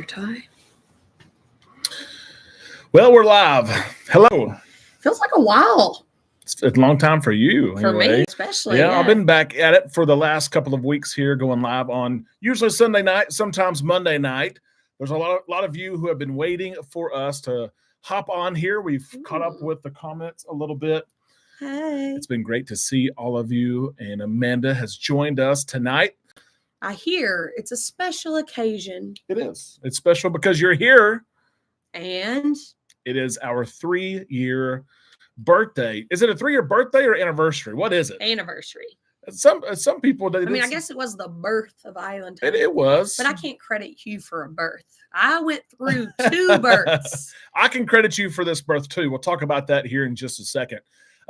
Ty. Well, we're live. Hello. Feels like a while. It's a long time for you. For anyway. me, especially. Yeah, I've been back at it for the last couple of weeks here, going live on usually Sunday night, sometimes Monday night. There's a lot of you who have been waiting for us to hop on here. We've caught up with the comments a little bit. Hey. It's been great to see all of you, and Amanda has joined us tonight. I hear it's a special occasion. It is. It's special because you're here. And it is our 3-year birthday. Is it a 3-year birthday or anniversary? What is it? Anniversary. Some people. I guess it was the birth of Island Time. It was. But I can't credit you for a birth. I went through 2 births. I can credit you for this birth too. We'll talk about that here in just a second.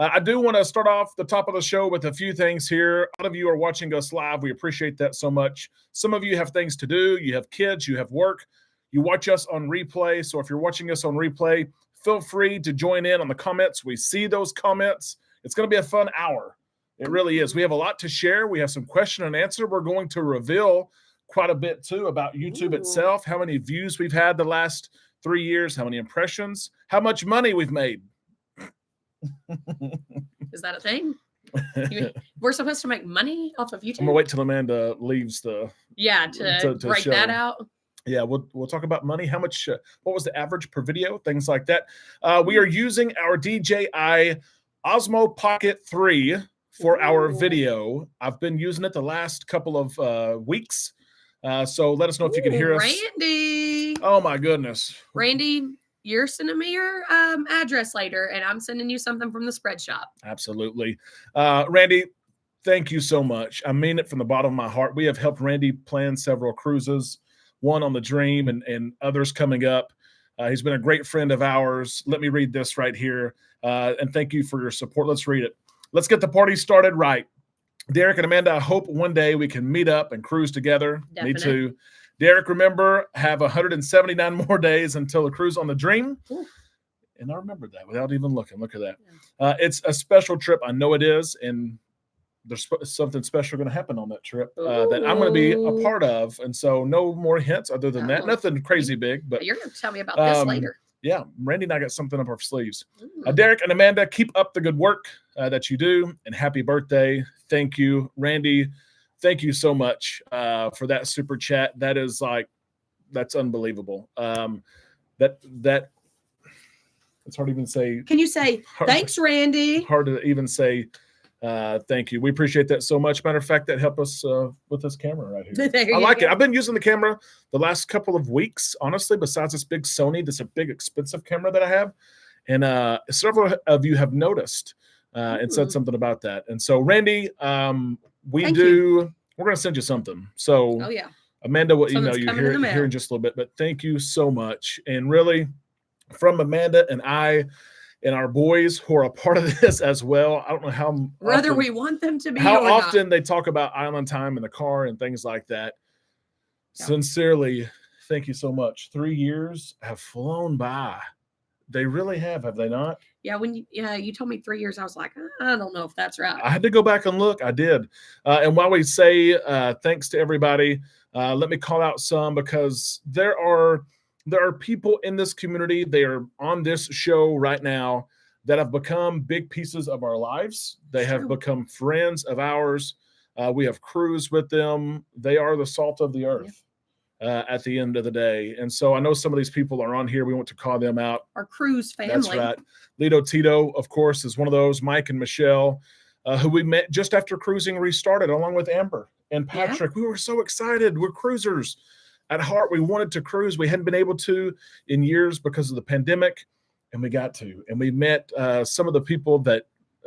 I do want to start off the top of the show with a few things here. A lot of you are watching us live. We appreciate that so much. Some of you have things to do. You have kids. You have work. You watch us on replay. So if you're watching us on replay, feel free to join in on the comments. We see those comments. It's going to be a fun hour. It really is. We have a lot to share. We have some question and answer. We're going to reveal quite a bit too about YouTube itself, how many views we've had the last 3 years, how many impressions, how much money we've made. Is that a thing? We're supposed to make money off of YouTube? I'm going to wait till Amanda leaves to break show. that out. Yeah, we'll talk about money. How much? What was the average per video? Things like that. We are using our DJI Osmo Pocket 3 for our video. I've been using it the last couple of weeks. So let us know if you can hear us. Randy. Oh my goodness. Randy, you're sending me your address later, and I'm sending you something from the spread shop. Absolutely. Randy, thank you so much. I mean it from the bottom of my heart. We have helped Randy plan several cruises, one on the Dream and others coming up. He's been a great friend of ours. Let me read this right here. And thank you for your support. Let's read it. Let's get the party started right. Derek and Amanda, I hope one day we can meet up and cruise together. Definite. Me too. Derek, remember, have 179 more days until the cruise on the Dream. Ooh. And I remember that without even looking. Look at that. Yeah. It's a special trip. I know it is. And there's something special going to happen on that trip that I'm going to be a part of. And so no more hints other than that. Nothing crazy big. But you're going to tell me about this later. Yeah, Randy and I got something up our sleeves. Derek and Amanda, keep up the good work that you do. And happy birthday. Thank you. Randy, thank you so much for that super chat. That is that's unbelievable. That it's hard to even say. Can you say thanks, Randy? Hard to even say thank you. We appreciate that so much. Matter of fact, that helped us with this camera right here. I like it. I've been using the camera the last couple of weeks, honestly, besides this big Sony, this a big expensive camera that I have. And several of you have noticed and said something about that. And so, Randy, we're going to send you something. So, Amanda will email you here in just a little bit. But thank you so much. And really, from Amanda and I and our boys who are a part of this as well, I don't know how whether we want them to be how or often not. They talk about Island Time in the car and things like that. Yeah. Sincerely, thank you so much. 3 years have flown by. They really have they not? Yeah, when you told me 3 years, I was like, I don't know if that's right. I had to go back and look. I did. And while we say thanks to everybody, let me call out some because there are people in this community. They are on this show right now that have become big pieces of our lives. They have become friends of ours. We have cruised with them. They are the salt of the earth. At the end of the day. And so I know some of these people are on here. We want to call them out. Our cruise family. That's right. Lito Tito, of course, is one of those. Mike and Michelle, who we met just after cruising restarted, along with Amber and Patrick. Yeah. We were so excited. We're cruisers at heart. We wanted to cruise. We hadn't been able to in years because of the pandemic, and we got to. And we met some of the people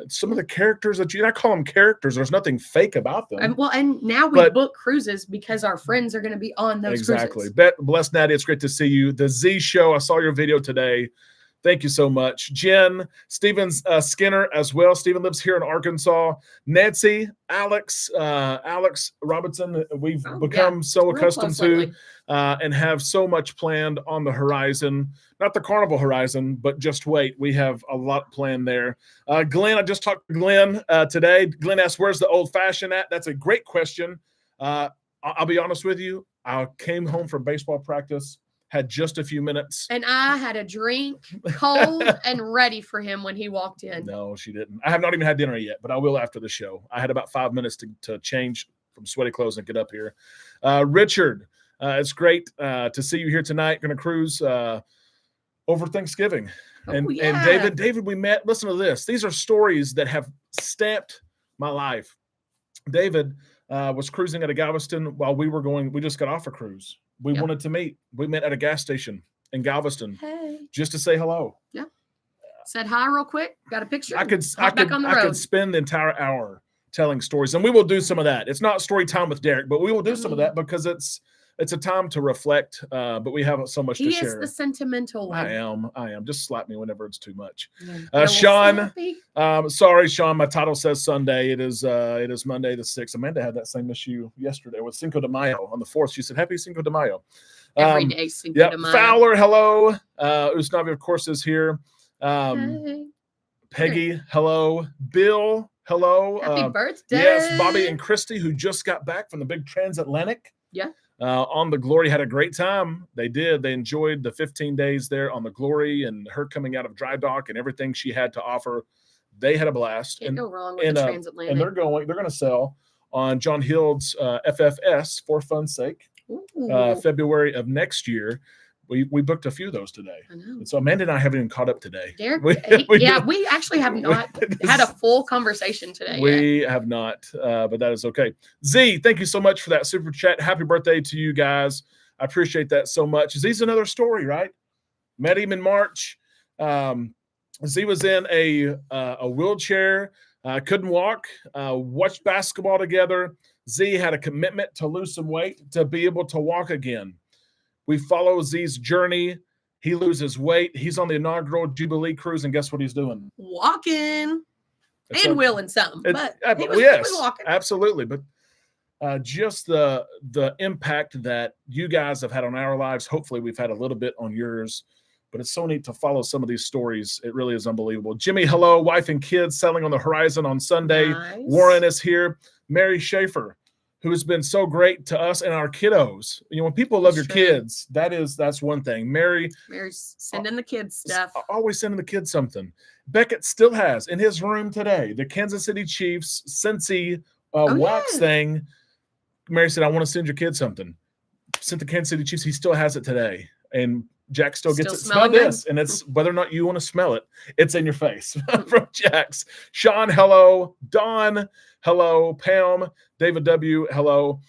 some of the characters that I call them characters. There's nothing fake about them. And now we book cruises because our friends are going to be on those cruises. Exactly. Bless Natty. It's great to see you. The Z Show. I saw your video today. Thank you so much. Jen, Steven's Skinner as well. Steven lives here in Arkansas. Nancy, Alex Robinson, we've become so accustomed to and have so much planned on the horizon. Not the carnival horizon, but just wait. We have a lot planned there. Glenn, I just talked to Glenn today. Glenn asked, where's the old fashioned at? That's a great question. I'll be honest with you. I came home from baseball practice, had just a few minutes. And I had a drink, cold and ready for him when he walked in. No, she didn't. I have not even had dinner yet, but I will after the show. I had about 5 minutes to change from sweaty clothes and get up here. Richard, it's great to see you here tonight. Going to cruise over Thanksgiving. And David, we met. Listen to this. These are stories that have stamped my life. David was cruising out of Galveston while we were going. We just got off a cruise. We wanted to meet. We met at a gas station in Galveston just to say hello. Yeah. Said hi real quick. Got a picture. I could spend the entire hour telling stories, and we will do some of that. It's not story time with Derek, but we will do some of that because it's a time to reflect. But we have so much to share. He is the sentimental one. I am. Just slap me whenever it's too much. Sean, sorry, Sean. My title says Sunday. It is Monday the 6th. Amanda had that same issue yesterday with Cinco de Mayo on the 4th. She said, "Happy Cinco de Mayo." Every day, Cinco de Mayo. Fowler, hello. Usnavi, of course, is here. Hey. Peggy, hello. Bill, hello. Happy birthday. Yes, Bobby and Christy, who just got back from the big transatlantic. Yeah. On the Glory, had a great time. They did. They enjoyed the 15 days there on the Glory and her coming out of dry dock and everything she had to offer. They had a blast. Can't go wrong with the transatlantic. And they're going to sell on John Hild's FFS for fun's sake. February of next year. We booked a few of those today. I know. And so Amanda and I haven't even caught up today. Derek, we actually have not had a full conversation today. We have not, but that is okay. Z, thank you so much for that super chat. Happy birthday to you guys. I appreciate that so much. Z's another story, right? Met him in March. Z was in a wheelchair, couldn't walk, watched basketball together. Z had a commitment to lose some weight to be able to walk again. We follow Z's journey. He loses weight. He's on the inaugural Jubilee cruise, and guess what he's doing? Walking and wheeling some. But he was walking. Absolutely. But just the impact that you guys have had on our lives. Hopefully, we've had a little bit on yours. But it's so neat to follow some of these stories. It really is unbelievable. Jimmy, hello. Wife and kids sailing on the horizon on Sunday. Nice. Warren is here. Mary Schaefer, who has been so great to us and our kiddos. You know, when people love your kids, that's one thing. Mary's sending the kids stuff. Always sending the kids something. Beckett still has in his room today the Kansas City Chiefs Cincy wax thing. Mary said, "I want to send your kid something." Sent the Kansas City Chiefs. He still has it today, and Jack still gets it. Smell this, and it's whether or not you want to smell it. It's in your face from Jax. Sean, hello. Dawn, hello. Pam, David W, hello.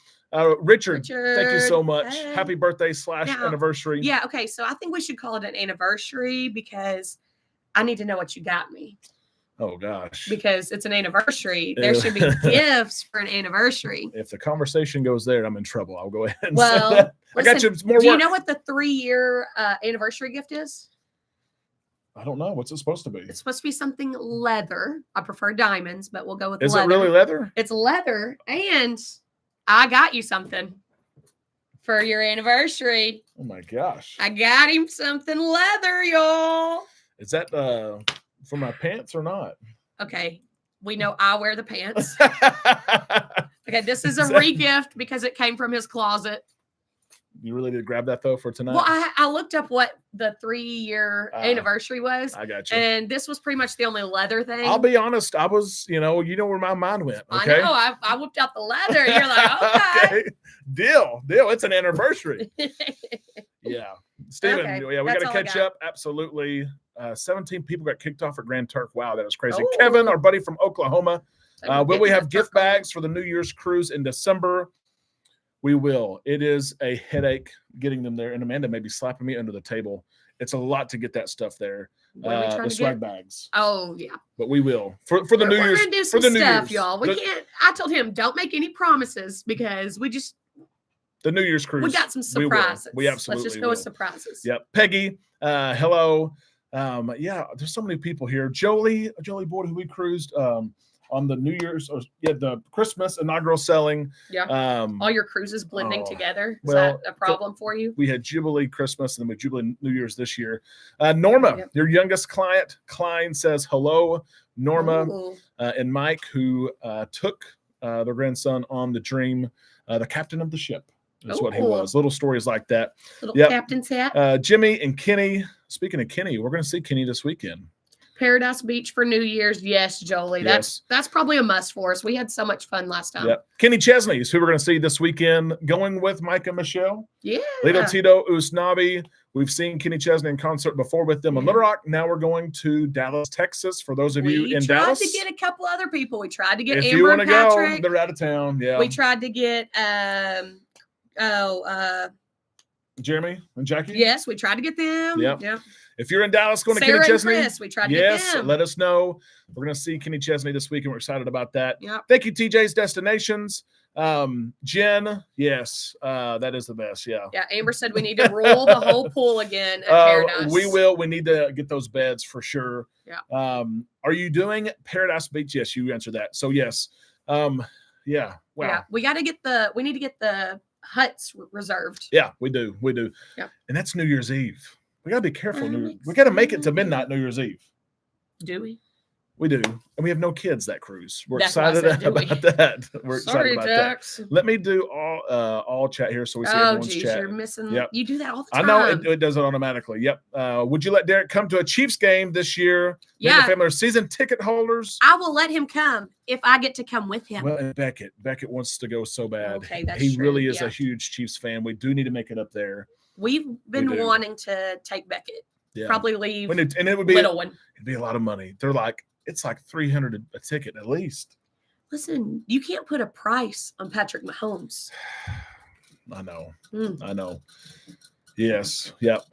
Richard, thank you so much. Hey. Happy birthday / anniversary. Yeah, okay. So I think we should call it an anniversary because I need to know what you got me. Oh, gosh. Because it's an anniversary. There should be gifts for an anniversary. If the conversation goes there, I'm in trouble. I'll go ahead and say that. I got you more work. Do you know what the 3-year anniversary gift is? I don't know. What's it supposed to be? It's supposed to be something leather. I prefer diamonds, but we'll go with leather. Is it really leather? It's leather, and I got you something for your anniversary. Oh, my gosh. I got him something leather, y'all. Is that for my pants or not? Okay. We know I wear the pants. Okay. This is a re-gift because it came from his closet. You really did grab that though for tonight? Well, I looked up what the 3-year anniversary was. I got you. And this was pretty much the only leather thing. I'll be honest. I was, you know where my mind went. Okay? I know. I whipped out the leather. You're like, okay. Deal. It's an anniversary. Yeah. Steven, Okay. Yeah, we got to catch up. Absolutely. 17 people got kicked off at Grand Turk. Wow, that was crazy. Kevin, our buddy from Oklahoma. Will we have gift bags for the New Year's cruise in December? We will. It is a headache getting them there. And Amanda may be slapping me under the table. It's a lot to get that stuff there. The swag bags. Oh, yeah. But we will. For the New Year's. We're going to do some stuff, y'all. We can't. I told him, don't make any promises because we just. The New Year's cruise. We got some surprises. We absolutely Let's just go with surprises. Yep. Peggy, hello. Yeah, there's so many people here. Jolie Boyd, who we cruised on the New Year's, the Christmas inaugural selling. Yeah. All your cruises blending together. Is that a problem for you? We had Jubilee Christmas and then we Jubilee New Year's this year. Norma, your youngest client, Klein, says hello. Norma and Mike, who took their grandson on the Dream, the captain of the ship. Is what he Ooh. was. Little stories like that. Little Yep. captain's hat. Jimmy and Kenny. Speaking of Kenny, we're going to see Kenny this weekend. Paradise Beach for New Year's. Yes, Jolie. Yes. That's probably a must for us. We had so much fun last time. Yep. Kenny Chesney is who we're going to see this weekend, going with Mike and Michelle. Yeah. Lito Tito Usnavi. We've seen Kenny Chesney in concert before with them in Little Rock. Now we're going to Dallas, Texas. For those of you in Dallas, we tried to get a couple other people. We tried to get if Amber you want to and go, Patrick. they're out of town. Yeah. We tried to get Jeremy and Jackie. yes, we tried to get them. Yep. Yeah. If you're in Dallas, going to Sarah Kenny and Chesney. Chris, we tried to get them. Let us know. We're going to see Kenny Chesney this week, and we're excited about that. Yep. Thank you, TJ's Destinations. Jen, yes, that is the best. Yeah. Yeah. Amber said we need to roll the whole pool again at Paradise. We will. We need to get those beds for sure. Yeah. Are you doing Paradise Beach? Yes, you answered that. So yes. Yeah. Wow. Yeah. We need to get the huts reserved. Yeah, we do. We do. Yeah. And that's New Year's Eve. We got to be careful. I'm We got to make it to excited. midnight New Year's Eve. Do we? We do. And we have no kids that cruise. We're That's what I excited said, do we? about that. We're Sorry, excited about Jax. that. Let me do all chat here so we see Oh, everyone's geez, chat. you're missing. Yep. You do that all the I time. know it does it automatically. Yep. Would you let Derek come to a Chiefs game this year? Yeah. The family are season ticket holders. I will let him come if I get to come with him. Well, and Beckett wants to go so bad. Okay, that's he true, really is yeah. a huge Chiefs fan. We do need to make it up there. We've been do. wanting to take Beckett. Yeah. Probably leave And it would be little one. It'd be a lot of money. They're like, it's like $300 a ticket at least. Listen, you can't put a price on Patrick Mahomes. I know. Mm. I know. Yes. Yep.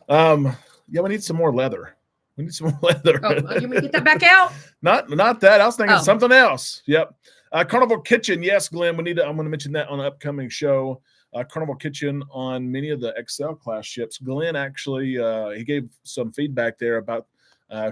Yeah, we need some more leather. We need some more leather. Oh, you want me to get that back out? Not that. I was thinking Oh. something else. Yep. Carnival Kitchen. Yes, Glenn. I'm going to mention that on an upcoming show. Carnival Kitchen on many of the XL class ships. Glenn actually he gave some feedback there about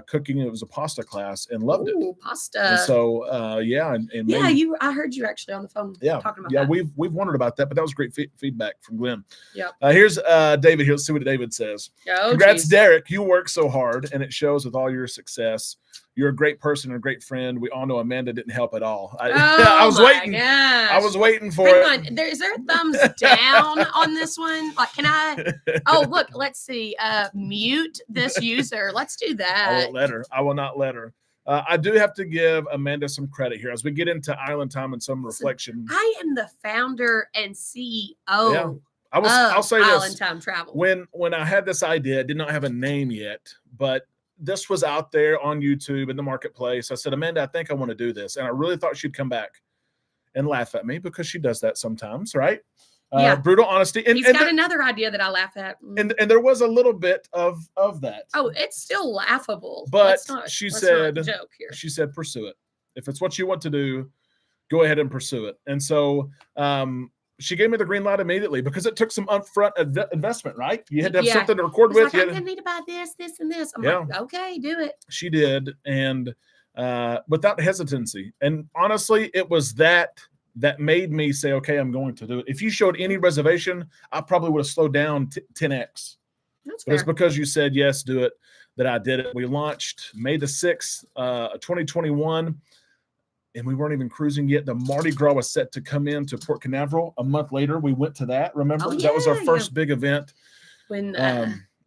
cooking. It was a pasta class and loved it. Ooh, pasta. And so and yeah, maybe, I heard you actually on the phone yeah, talking about yeah. that. We've wondered about that, but that was great feedback from Glenn. Yep. Here's David here. Let's see what David says. Oh, Congrats, geez. Derek. You work so hard, and it shows with all your success. You're a great person and a great friend. We all know Amanda didn't help at all. I was waiting. Gosh. I was waiting for Hang it. on. Is there a thumbs down on this one? Like, can I? Oh, look. Let's see. Mute this user. Let's do I that. won't let her. I will not let her. I do have to give Amanda some credit here as we get into Island Time and some reflection. I am the founder and CEO. Yeah. I'll say Island this. Time Travel. When I had this idea, I did not have a name yet, but this was out there on YouTube in the marketplace. I said, Amanda, I think I want to do this. And I really thought she'd come back and laugh at me because she does that sometimes, right? Yeah. Brutal honesty. And, He's got another idea that I laugh at. and there was a little bit of that. Oh, it's still laughable. But let's she not said, joke here. she said, pursue it. If it's what you want to do, go ahead and pursue it. And so she gave me the green light immediately because it took some upfront investment, right? You had to have Yeah. something to record He's with. like, I'm gonna need to buy this, and this. I'm like, okay, do it. She did, and without hesitancy. And honestly, it was that made me say, okay, I'm going to do it. If you showed any reservation, I probably would have slowed down 10x. That's But fair. it's because you said yes, do it, that I did it. We launched May the 6th, 2021, and we weren't even cruising yet. The Mardi Gras was set to come into Port Canaveral a month later. We went to that. Remember, Oh, that was our yeah, first big event. When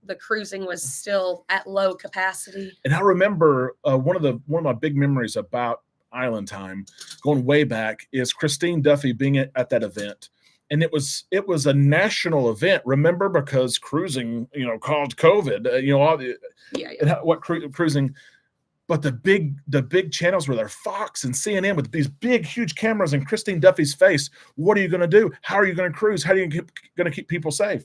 the cruising was still at low capacity. And I remember one of my big memories about Island Time, going way back, is Christine Duffy being at that event. And it was a national event, remember, because cruising, caused COVID, all the cruising. But the big channels were there, Fox and CNN, with these big, huge cameras and Christine Duffy's face. What are you going to do? How are you going to cruise? How are you going to keep people safe?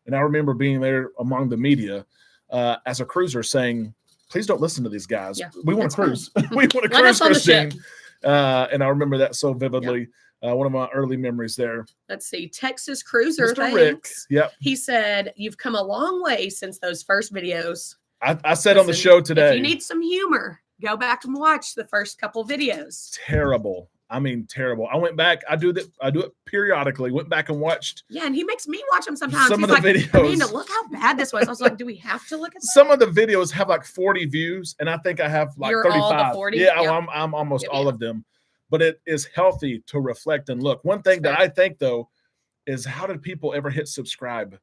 And I remember being there among the media as a cruiser saying, please don't listen to these guys. Yeah, we want to cruise. We want to Let cruise, us on the ship. Christine. And I remember that so vividly. One of my early memories there. Let's see. Texas Cruiser. Mr. Rick. Thanks. Yep. He said, you've come a long way since those first videos. I said on the show today. If you need some humor, go back and watch the first couple videos. Terrible. I mean, terrible. I went back. I do it periodically. Went back and watched. Yeah, and he makes me watch them sometimes. Some He's of the like, videos. Amanda, look how bad this was. I was like, do we have to look at that? Some of the videos have like 40 views, and I think I have like You're 35. all the 40? Yeah, Yep. I'm almost Yep, all yep. of them. But it is healthy to reflect and look. One thing that I think, though, is how did people ever hit subscribe?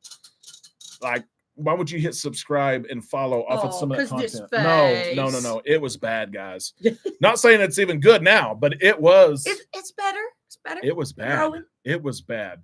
Like, why would you hit subscribe and follow off of some of that content? No. It was bad, guys. Not saying it's even good now, but it was. It's better. It's better. It was bad. It was bad.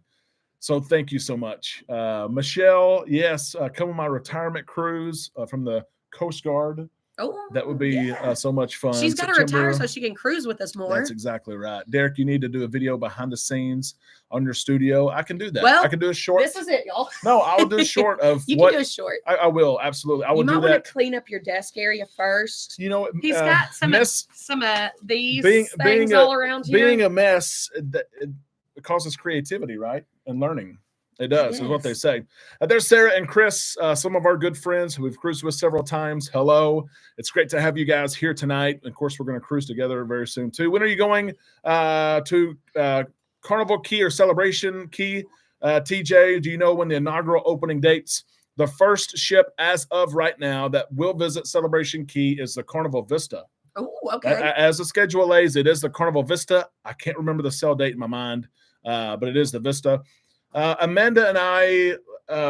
So thank you so much. Michelle, yes, come on my retirement cruise from the Coast Guard. Oh, that would be so much fun. She's got to retire so she can cruise with us more. That's exactly right. Derek, you need to do a video behind the scenes on your studio. I can do that. Well, I can do a short. This is it, y'all. No, I'll do a short of you what. can do a short. I will, absolutely. I will do that. You might want to clean up your desk area first. You know, he's got some of these things all around here. Being a mess, it causes creativity, right? And learning. It does, is what they say. There's Sarah and Chris, some of our good friends who we've cruised with several times. Hello. It's great to have you guys here tonight. Of course, we're going to cruise together very soon, too. When are you going to Carnival Key or Celebration Key? TJ, do you know when the inaugural opening dates? The first ship as of right now that will visit Celebration Key is the Carnival Vista. Oh, okay. As the schedule lays, it is the Carnival Vista. I can't remember the sell date in my mind, but it is the Vista. Amanda and I,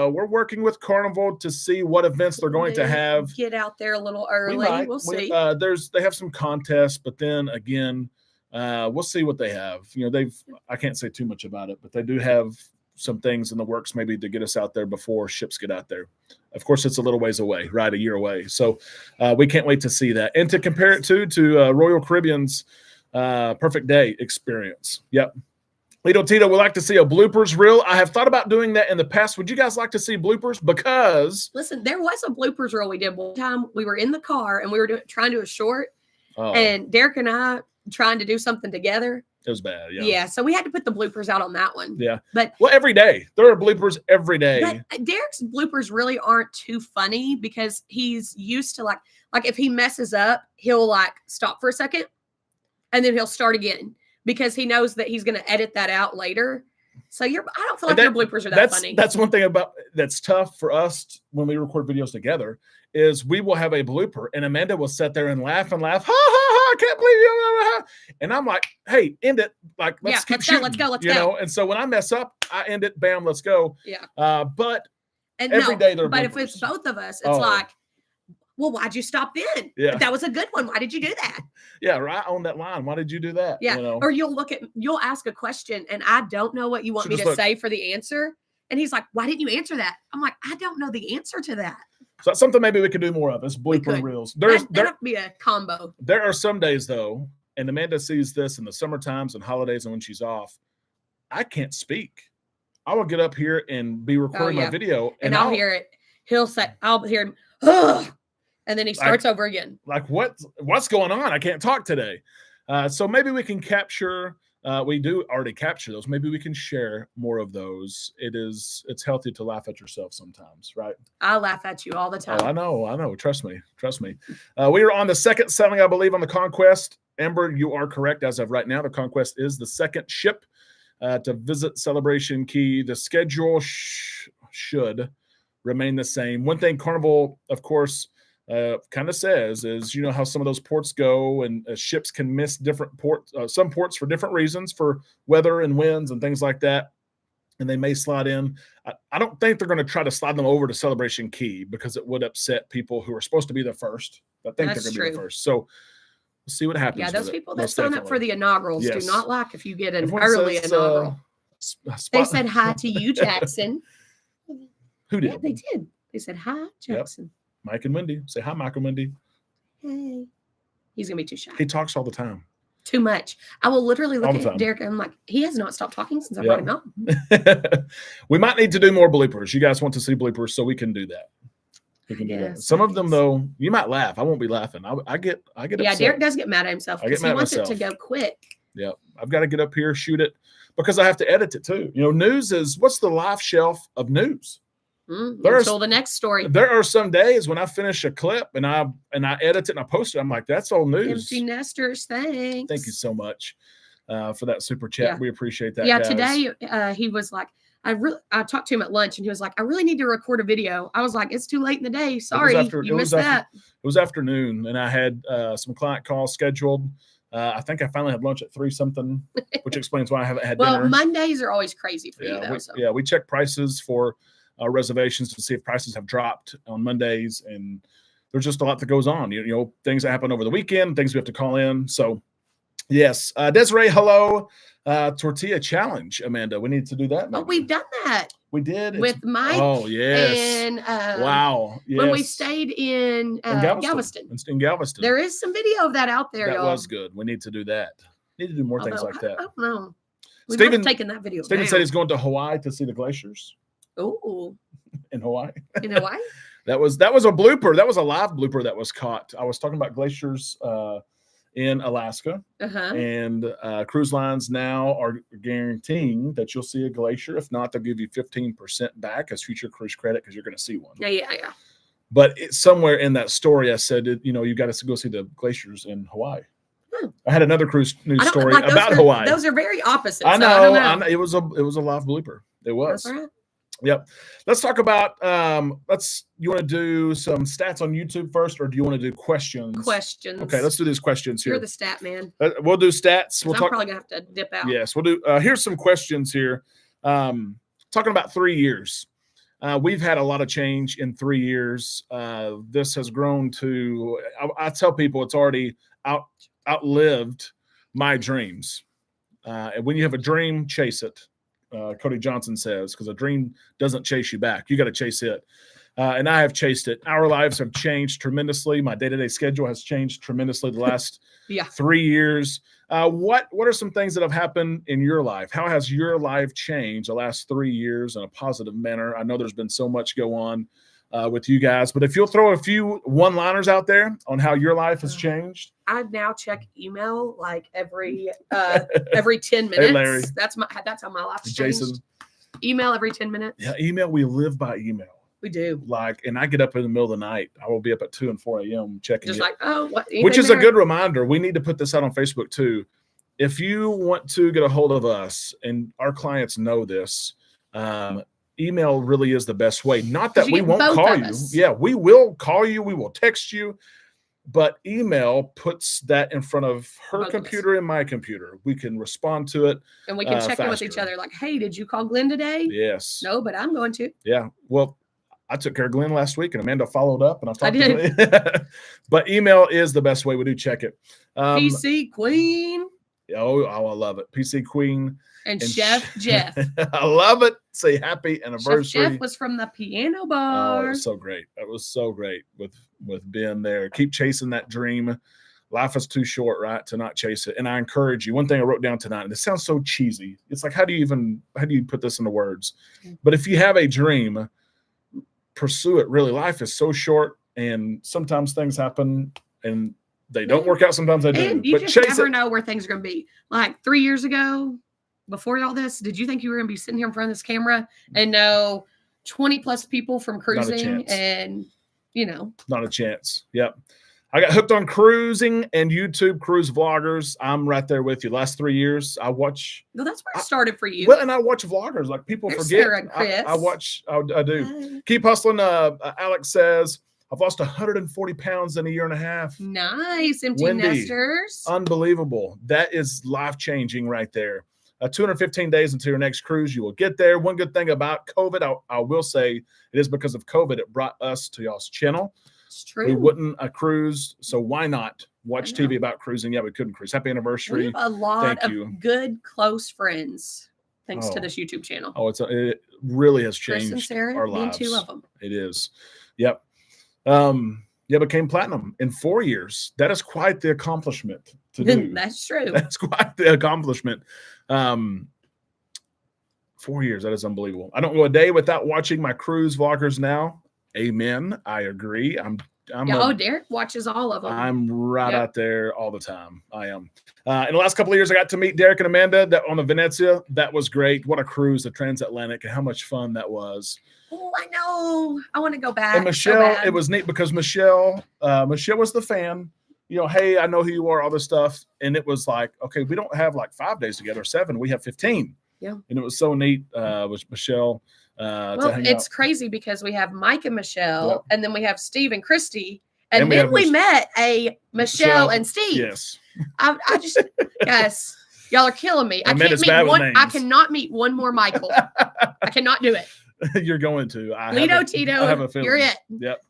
we're working with Carnival to see what events they're going to have. Get out there a little early. We'll see. They have some contests, but then again, we'll see what they have. You know, I can't say too much about it, but they do have some things in the works maybe to get us out there before ships get out there. Of course, it's a little ways away, right? A year away. So we can't wait to see that. And to compare it to Royal Caribbean's Perfect Day experience. Yep. Lito Tito would like to see a bloopers reel. I have thought about doing that in the past. Would you guys like to see bloopers? Because listen, there was a bloopers reel we did one time. We were in the car and we were trying to do a short, and Derek and I trying to do something together. It was bad. Yeah. So we had to put the bloopers out on that one. Yeah. But every day there are bloopers every day. But Derek's bloopers really aren't too funny because he's used to like if he messes up, he'll like stop for a second and then he'll start again, because he knows that he's going to edit that out later. So I don't feel like your bloopers are that funny. That's one thing that's tough for us when we record videos together is we will have a blooper and Amanda will sit there and laugh. Ha, ha, ha, I can't believe you. And I'm like, hey, end it. Like, let's shooting, let's go. You know? And so when I mess up, I end it. Bam, let's go. Yeah. But every day there are bloopers. But if it's both of us, it's like, well, why'd you stop then? Yeah. That was a good one. Why did you do that? Yeah, right on that line. Why did you do that? Yeah. You know? Or you'll ask a question and I don't know what you want me to say for the answer. And he's like, why didn't you answer that? I'm like, I don't know the answer to that. So that's something maybe we could do more of is blooper reels. That'd be a combo. There are some days though, and Amanda sees this in the summer times and holidays and when she's off, I can't speak. I will get up here and be recording my video. And I'll hear it. I'll hear him, ugh. And then he starts over again. Like, what's going on? I can't talk today. So maybe we can capture, we do already capture those. Maybe we can share more of those. It's healthy to laugh at yourself sometimes, right? I laugh at you all the time. Oh, I know. Trust me. We are on the second sailing, I believe, on the Conquest. Amber, you are correct. As of right now, the Conquest is the second ship to visit Celebration Key. The schedule should remain the same. One thing Carnival, of course, kind of says is, you know how some of those ports go and ships can miss different ports, some ports for different reasons, for weather and winds and things like that. And they may slide in. I don't think they're going to try to slide them over to Celebration Key because it would upset people who are supposed to be the first. I think they're going to be the first. So we'll see what happens. Yeah, those people that sign up for the inaugurals do not like if you get an early says, inaugural. They said hi to you, Jackson. Who did? Yeah, they did. They said hi, Jackson. Yep. Mike and Wendy. Say hi, Mike and Wendy. Hey. He's going to be too shy. He talks all the time. Too much. I will literally look at Derek and I'm like, he has not stopped talking since I brought him on. We might need to do more bloopers. You guys want to see bloopers, so we can do that. We can do that. Some of them, though, you might laugh. I won't be laughing. I get upset. Yeah, Derek does get mad at himself because he wants it to go quick. Yeah, I've got to get up here, shoot it, because I have to edit it, too. You know, news is, what's the life shelf of news? Until the next story. There are some days when I finish a clip and I edit it and I post it. I'm like, that's old news. Empty nesters, thanks. Thank you so much for that super chat. Yeah. We appreciate that. Yeah, guys. Today he was like, I talked to him at lunch and he was like, I really need to record a video. I was like, it's too late in the day. Sorry, you missed that. It was afternoon and I had some client calls scheduled. I think I finally had lunch at 3 something, which explains why I haven't had Well, dinner. Mondays are always crazy for you, though. We check prices for reservations to see if prices have dropped on Mondays, and there's just a lot that goes on. You know, things that happen over the weekend, things we have to call in. So, yes, Desiree, hello. Tortilla challenge, Amanda. We need to do that. Oh, we've done that. We did with Mike. Oh, yes. And wow. Yes. When we stayed in Galveston. In Galveston. There is some video of that out there. That y'all. was good. We need to do that. Need to do more things like that. I don't know. We've Steven taken that video. Steven said he's going to Hawaii to see the glaciers. Oh. In Hawaii. In Hawaii? That was a blooper. That was a live blooper that was caught. I was talking about glaciers in Alaska, and cruise lines now are guaranteeing that you'll see a glacier. If not, they'll give you 15% back as future cruise credit because you're going to see one. Yeah. But somewhere in that story, I said, you got to go see the glaciers in Hawaii. I had another cruise news story about Hawaii. Those are very opposite. I know. So I don't know. It was a live blooper. It was. That's right. Yep. Let's talk about you want to do some stats on YouTube first, or do you want to do questions? Questions. Okay, let's do these questions here. You're the stat man. We'll do stats. I'm probably gonna have to dip out. Yes, we'll do here's some questions here. Talking about 3 years. We've had a lot of change in 3 years. This has grown to I tell people it's already outlived my dreams. And when you have a dream, chase it. Cody Johnson says, because a dream doesn't chase you back. You got to chase it. And I have chased it. Our lives have changed tremendously. My day-to-day schedule has changed tremendously the last 3 years. What are some things that have happened in your life? How has your life changed the last 3 years in a positive manner? I know there's been so much go on with you guys, but if you'll throw a few one-liners out there on how your life has changed. I now check email like every 10 minutes. Hey, Larry. That's how my life's Jason. changed. Email every 10 minutes. Yeah, email. We live by email. We do. And I get up in the middle of the night. I will be up at 2 and 4 a.m. checking Just it. like, what? Which is a good reminder. We need to put this out on Facebook too. If you want to get a hold of us, and our clients know this, email really is the best way. Not that we won't call you. Yeah, we will call you. We will text you. But email puts that in front of her computer and my computer. We can respond to it. And we can check in with each other like, hey, did you call Glenn today? Yes. No, but I'm going to. Yeah. Well, I took care of Glenn last week, and Amanda followed up, and I've talked to Glenn. But email is the best way. We do check it. PC Queen. Oh, I love it. PC Queen. And Chef Jeff. I love it. Say happy anniversary. Chef Jeff was from the piano bar. Oh, it was so great. It was so great with Ben there. Keep chasing that dream. Life is too short, right, to not chase it. And I encourage you. One thing I wrote down tonight, and this sounds so cheesy. It's like, how do you put this into words? But if you have a dream, pursue it. Really, life is so short, and sometimes things happen, and they don't work out. Sometimes they do. And you just never know where things are going to be. Like 3 years ago, before all this, did you think you were going to be sitting here in front of this camera and know 20 plus people from cruising? And not a chance. Yep. I got hooked on cruising and YouTube cruise vloggers. I'm right there with you. Last 3 years, I watch. No, that's where it started for you. Well, and I watch vloggers. Like people There's forget. Sarah and Chris. I watch. I do. Keep hustling. Alex says, I've lost 140 pounds in a year and a half. Nice. Empty Wendy, nesters. Unbelievable. That is life-changing right there. 215 days until your next cruise. You will get there. One good thing about COVID, I will say, it is because of COVID, it brought us to y'all's channel. It's true. We wouldn't cruise, so why not watch TV about cruising? Yeah, we couldn't cruise. Happy anniversary. We have a lot of good, close friends thanks to this YouTube channel. Oh, it really has changed Chris and Sarah, our lives. Being two of them. It is. Yep. Became platinum in 4 years. That is quite the accomplishment to do. That's true. That's quite the accomplishment. 4 years. That is unbelievable. I don't go a day without watching my cruise vloggers now. Amen. I agree. Derek watches all of them. I'm right out there all the time. I am. In the last couple of years, I got to meet Derek and Amanda on the Venezia. That was great. What a cruise, the transatlantic, and how much fun that was. Oh, I know. I want to go back. And Michelle, it was neat because Michelle was the fan. Hey, I know who you are, all this stuff. And it was like, okay, we don't have like 5 days together, 7. We have 15. Yeah. And it was so neat with Michelle. Well, it's crazy because we have Mike and Michelle, and then we have Steve and Christy, And we then have we met a Michelle and Steve. Yes. I just, yes, y'all are killing me. I Amanda's can't bad meet with one. I names. cannot meet one more Michael. I cannot do it. You're going to. Lito, Tito, I have a feeling. you're it. Yep.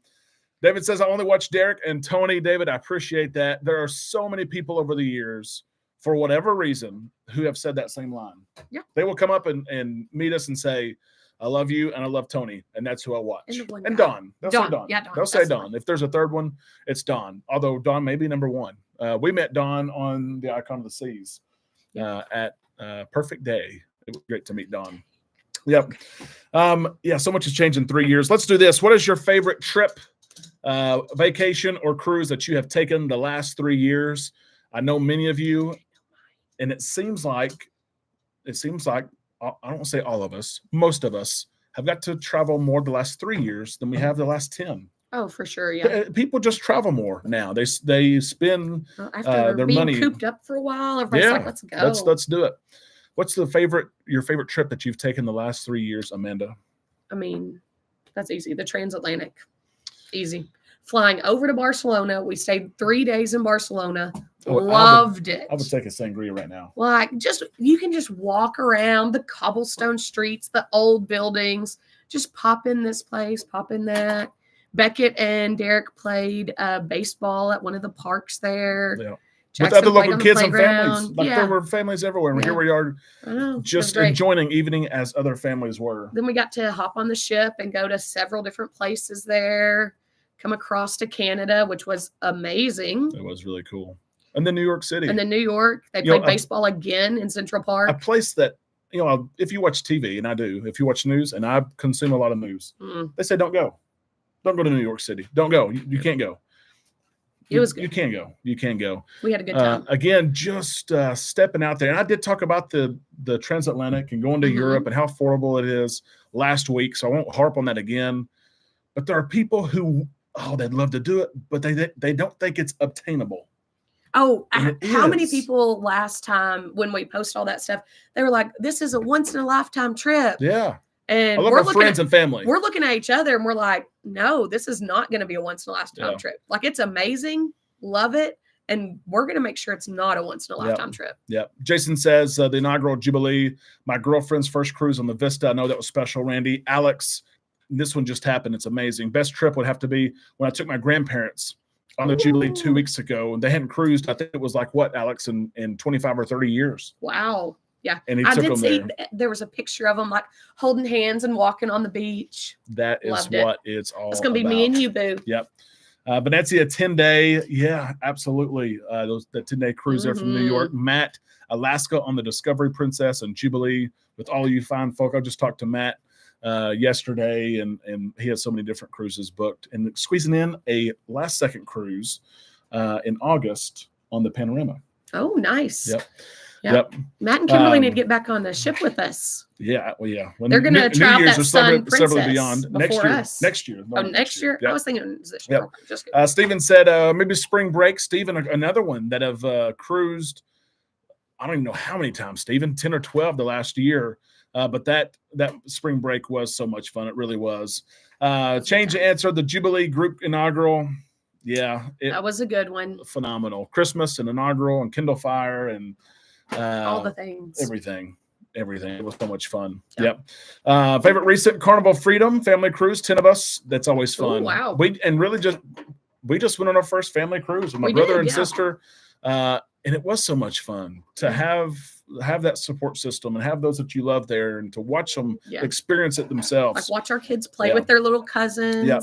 David says, I only watch Derek and Tony. David, I appreciate that. There are so many people over the years, for whatever reason, who have said that same line. Yeah. They will come up and meet us and say, I love you and I love Tony. And that's who I watch. And guy. Dawn. They'll say Dawn. Yeah, Dawn. They'll say Dawn. If there's a third one, it's Dawn. Although Dawn may be number one. We met Dawn on the Icon of the Seas at Perfect Day. It was great to meet Dawn. Yep. Yeah, so much has changed in 3 years. Let's do this. What is your favorite trip, vacation, or cruise that you have taken the last 3 years? I know many of you, and it seems like, I don't want to say all of us, most of us have got to travel more the last 3 years than we have the last 10. Oh, for sure, yeah. People just travel more now. They spend after their being money cooped up for a while. Everybody's like, let's go. Let's do it. What's your favorite trip that you've taken the last 3 years, Amanda? I mean, that's easy. The transatlantic, easy. Flying over to Barcelona. We stayed 3 days in Barcelona. Loved it. I would take a sangria right now. Like, you can just walk around the cobblestone streets, the old buildings. Just pop in this place, pop in that. Beckett and Derek played baseball at one of the parks there. Yeah. Jackson with other local kids and playground. families. Like there were families everywhere. And here we are just enjoying evening as other families were. Then we got to hop on the ship and go to several different places there. Come across to Canada, which was amazing. It was really cool. And then New York City. And then New York. They played baseball again in Central Park. A place that, if you watch TV, and I do, if you watch news, and I consume a lot of news, they say don't go. Don't go to New York City. Don't go. You can't go. It was good. You can't go. You can't go. We had a good time. Again, just stepping out there. And I did talk about the transatlantic and going to Europe and how affordable it is last week, so I won't harp on that again. But there are people who, they'd love to do it, but they don't think it's obtainable. Oh, how many people last time when we post all that stuff, they were like, this is a once-in-a-lifetime trip. Yeah. And I love our friends and family. We're looking at each other and we're like, no, this is not going to be a once-in-a-lifetime trip. Like, it's amazing. Love it. And we're going to make sure it's not a once-in-a-lifetime trip. Yeah. Jason says the inaugural Jubilee, my girlfriend's first cruise on the Vista. I know that was special, Randy. Alex, this one just happened. It's amazing. Best trip would have to be when I took my grandparents on the Jubilee 2 weeks ago. And they hadn't cruised. I think it was like, what, Alex, in 25 or 30 years. Wow. Yeah. And I did see there was a picture of them like holding hands and walking on the beach. That is what it's all about. It's going to be me and you, boo. Yep. Venezia, 10-day. Yeah, absolutely. The 10-day cruise there from New York. Matt, Alaska on the Discovery Princess and Jubilee with all you fine folk. I just talked to Matt yesterday, and he has so many different cruises booked. And squeezing in a last-second cruise in August on the Panorama. Oh, nice. Yep. Matt and Kimberly need to get back on the ship with us. Yeah, well, yeah. They're going to try out that Sun Princess beyond before us. Next year. Oh, next year? Yep. I was thinking this year. Yep. Just kidding. Steven said maybe spring break. Steven, another one that have cruised, I don't even know how many times, Steven, 10 or 12 the last year. But that spring break was so much fun. It really was. Change the answer. The Jubilee Group inaugural. Yeah. That was a good one. Phenomenal. Christmas and inaugural and Kindle Fire and all the things. Everything. It was so much fun. Yep. Favorite recent Carnival Freedom family cruise, 10 of us. That's always fun. Ooh, wow. We just went on our first family cruise with my brother and sister. And it was so much fun to have that support system and have those that you love there and to watch them experience it themselves. Like watch our kids play with their little cousins. Yep.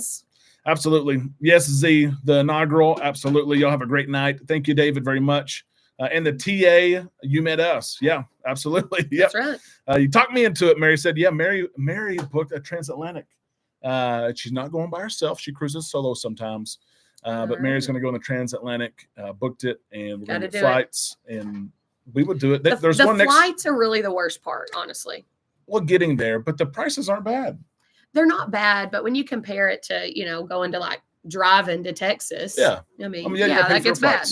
Absolutely. Yes, Z, the inaugural. Absolutely. Y'all have a great night. Thank you, David, very much. And the TA, you met us. Yeah, absolutely. Yeah, that's right. You talked me into it. Mary said, yeah, Mary booked a transatlantic. She's not going by herself. She cruises solo sometimes. But Mary's going to go on the transatlantic, booked it, and we're going to get flights. And we would do it. The flights are really the worst part, honestly. Well, getting there, but the prices aren't bad. They're not bad, but when you compare it to, going to like driving to Texas. Yeah. I mean that gets bad.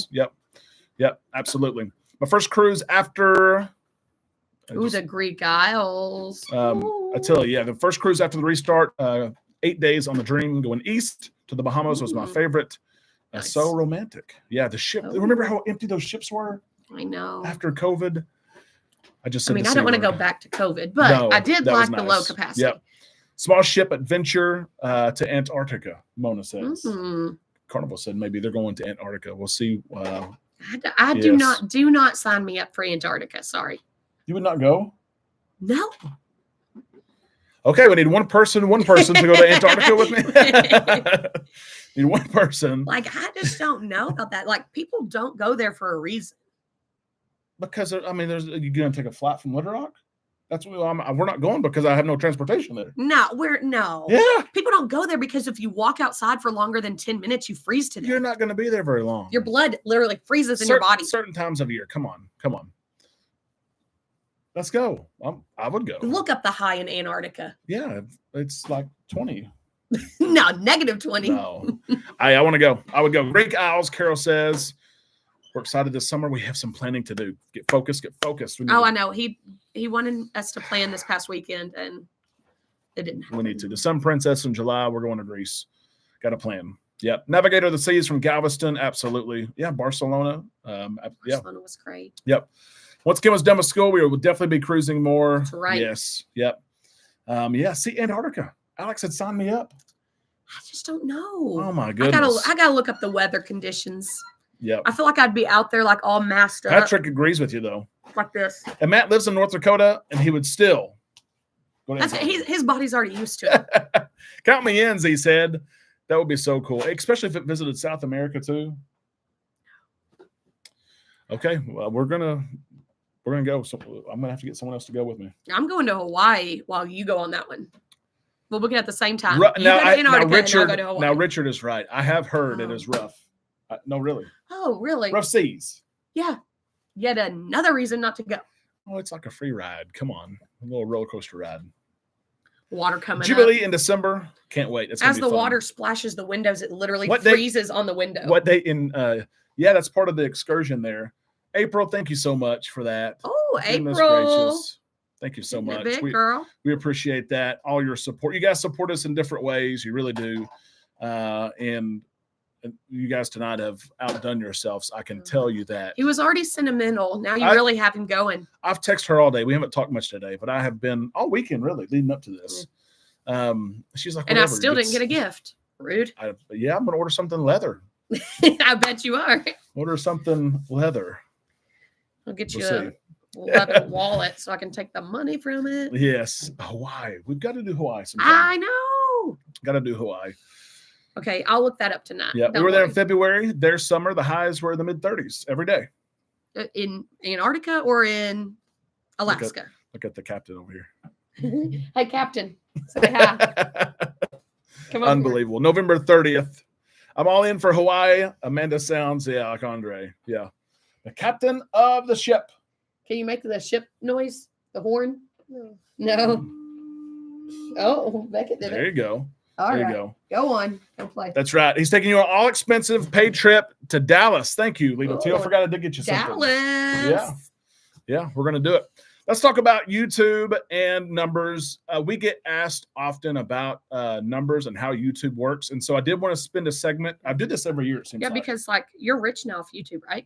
Yep, absolutely. My first cruise after the Greek Isles. I tell you, the first cruise after the restart, 8 days on the Dream going east to the Bahamas was my favorite. Nice. So romantic. Yeah, the ship. Oh. Remember how empty those ships were I know. after COVID? I just said I don't want to go back to COVID, but No, I did that was like the low nice. capacity. Yep. Small ship adventure to Antarctica, Mona says. Mhm. Carnival said maybe they're going to Antarctica. We'll see. I do Yes. not sign me up for Antarctica. Sorry. You would not go? No. Okay, we need one person to go to Antarctica with me. Need one person. Like, I just don't know about that. Like, people don't go there for a reason. Because, I mean, you're going to take a flight from Little Rock? That's what we're not going because I have no transportation there. No. Yeah. People don't go there because if you walk outside for longer than 10 minutes, you freeze to death. You're not going to be there very long. Your blood literally freezes in your body. Certain times of year. Come on. Let's go. I would go. Look up the high in Antarctica. Yeah, it's like 20. No, negative 20. No. I want to go. I would go. Greek Isles, Carol says. We're excited this summer. We have some planning to do. Get focused. I know. He wanted us to plan this past weekend, and it didn't happen. We need to. The Sun Princess in July. We're going to Greece. Got a plan. Yep. Navigator of the Seas from Galveston. Absolutely. Yeah. Barcelona. Barcelona was great. Yep. Once Kim was done with school, we will definitely be cruising more. That's right. Yes. Yep. See Antarctica. Alex had signed me up. I just don't know. Oh my goodness. I gotta look up the weather conditions. Yep. I feel like I'd be out there like all masked up. Patrick agrees with you though. Like this. And Matt lives in North Dakota, and he would still go to Antarctica. His body's already used to it. Count me in, he said. That would be so cool, especially if it visited South America too. Okay, well, we're gonna go. So I'm gonna have to get someone else to go with me. I'm going to Hawaii while you go on that one. We'll book it at the same time. Now, you go to Antarctica Richard, and I'll go to Hawaii. now Richard is right. I have heard it is rough. No, really. Oh, really? Rough seas. Yeah. Yet another reason not to go. Oh, it's like a free ride. Come on, a little roller coaster ride. Water coming Jubilee up. in December. Can't wait. It's as gonna be the fun. water splashes the windows, it literally What day- freezes on the window. What day in? Yeah, that's part of the excursion there. April, thank you so much for that. Oh, Goodness April. gracious. Thank you so Isn't it much. big, girl? We appreciate that. All your support. You guys support us in different ways. You really do. And you guys tonight have outdone yourselves. I can tell you that. He was already sentimental. Now you really have him going. I've texted her all day. We haven't talked much today, but I have been all weekend really leading up to this. She's like, And I whatever. still didn't get a gift. Rude. I'm going to order something leather. I bet you are. Order something leather. I'll get you We'll a leather wallet so I can take the money from it. Yes. Hawaii. We've got to do Hawaii sometime. I know. Got to do Hawaii. Okay, I'll look that up tonight. Yeah, we Don't were there in worry. February. Their summer, the highs were in the mid-30s every day. In Antarctica or in Alaska? Look at the captain over here. Hey, Captain. Say hi. Come on. Unbelievable. November 30th. I'm all in for Hawaii. Amanda sounds, like Andre. Yeah. The captain of the ship. Can you make the ship noise? The horn? No. Oh, Beckett did There it. you go. All there right. you go. Go on. Go play. That's right. He's taking you on all expensive paid trip to Dallas. Thank you, Lena T. I Oh, forgot I did get you something. Dallas. Yeah, we're going to do it. Let's talk about YouTube and numbers. We get asked often about numbers and how YouTube works. And so I did want to spend a segment. I do this every year. It seems Yeah, like, because you're rich now off YouTube, right?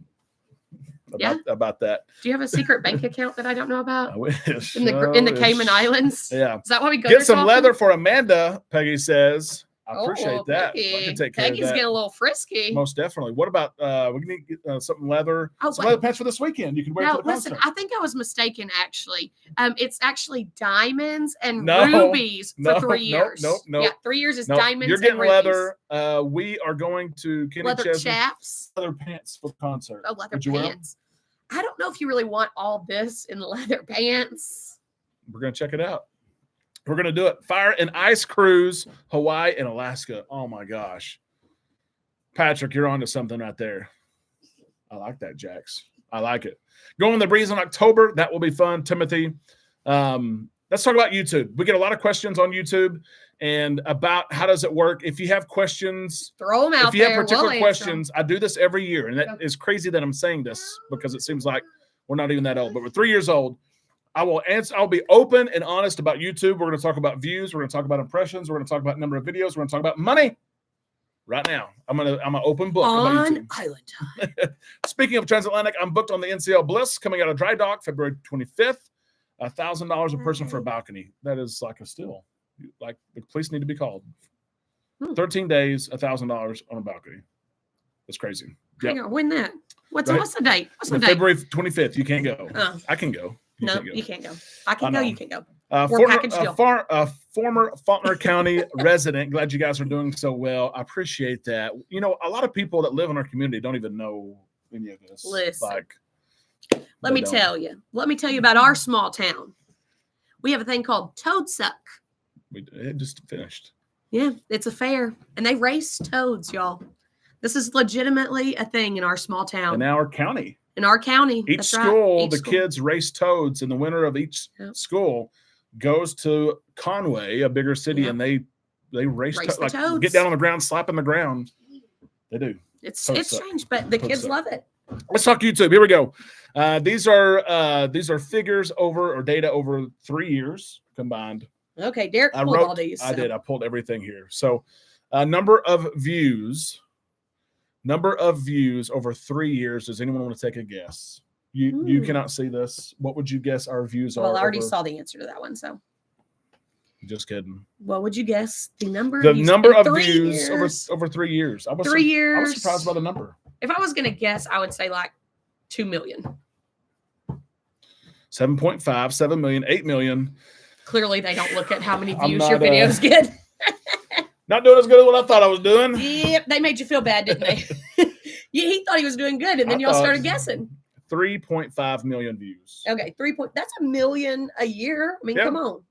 about that. Do you have a secret bank account that I don't know about? I wish. In the Cayman Islands? Yeah. Is that why we go Get there some so leather often? for Amanda, Peggy says. I appreciate that. Peggy. I can take care Peggy's of that. getting a little frisky. Most definitely. What about we need to get something leather? Oh, Some wait. leather pants for this weekend. You can wear No, for the listen, concert. I think I was mistaken, actually. It's actually diamonds and No, rubies for no, 3 no, years. no. Yeah, 3 years is No, diamonds you're getting and rubies. leather. We are going to Kenny Leather Chesney. chaps. Leather pants for the concert. Oh, leather Would you wear 'em? pants. I don't know if you really want all this in leather pants. We're going to check it out. We're going to do it. Fire and Ice Cruise, Hawaii and Alaska. Oh, my gosh. Patrick, you're on to something right there. I like that, Jax. I like it. Going the breeze in October. That will be fun. Timothy. Let's talk about YouTube. We get a lot of questions on YouTube and about how does it work. If you have questions, Throw them out if you have there. particular we'll questions, I do this every year. And that is crazy that I'm saying this because it seems like we're not even that old, but we're 3 years old. I will answer. I'll be open and honest about YouTube. We're going to talk about views. We're going to talk about impressions. We're going to talk about number of videos. We're going to talk about money. right now. I'm an open book about On YouTube. island time. Speaking of transatlantic, I'm booked on the NCL Bliss coming out of dry dock February 25th. $1,000 a person for a balcony. That is like a steal. Like the police need to be called. 13 days, $1,000 on a balcony. That's crazy. Hang on, when that? What's the date? What's the date? February 25th. You can't go. I can go. You can't go. I can go. You can't go. Former Faulkner County resident. Glad you guys are doing so well. I appreciate that. You know, a lot of people that live in our community don't even know any of this. Listen, like, let me tell you about our small town. We have a thing called Toad Suck. It just finished. Yeah, it's a fair, and they race toads, y'all. This is legitimately a thing in our small town. In our county. In our county. Each school, the kids race toads in the winter of each school. Goes to Conway, a bigger city, and they race like toads. Get down on the ground, slapping the ground. They do. It's strange, but the kids love it. Let's talk YouTube. Here we go. These are figures or data over 3 years combined. Okay, Derek pulled all these. I did. I pulled everything here. So, number of views over 3 years. Does anyone want to take a guess? You cannot see this. What would you guess our views are? Well, I already saw the answer to that one, so. Just kidding. What would you guess the number? The number of views over 3 years. I was 3 years. I was surprised by the number. If I was going to guess, I would say like 2 million. 7.5, 7 million, 8 million. Clearly, they don't look at how many views your videos get. Not doing as good as what I thought I was doing. Yep, they made you feel bad, didn't they? Yeah, he thought he was doing good, and then y'all started guessing. 3.5 million views. Okay, that's $1 million a year. I mean, come on.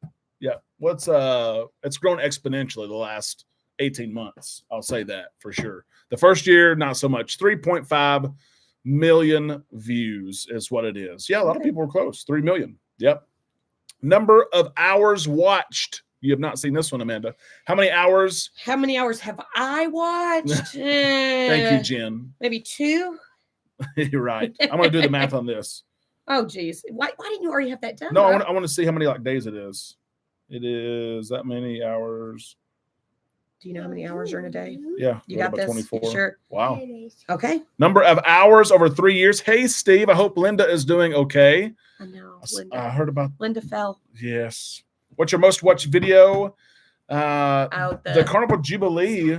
Yeah, it's grown exponentially the last 18 months. I'll say that for sure. The first year, not so much. 3.5 million views is what it is. Yeah, a lot of people were close. 3 million. Yep. Number of hours watched. You have not seen this one, Amanda. How many hours? How many hours have I watched? Thank you, Jen. Maybe 2. You're right. I'm going to do the math on this. Oh, geez. Why didn't you already have that done? No, I want to see how many days it is. It is that many hours. Do you know how many hours are in a day? Yeah. You got this? 24. Sure. Wow. Okay. Number of hours over 3 years. Hey, Steve. I hope Linda is doing okay. I know. I heard about Linda fell. Yes. What's your most watched video? The Carnival Jubilee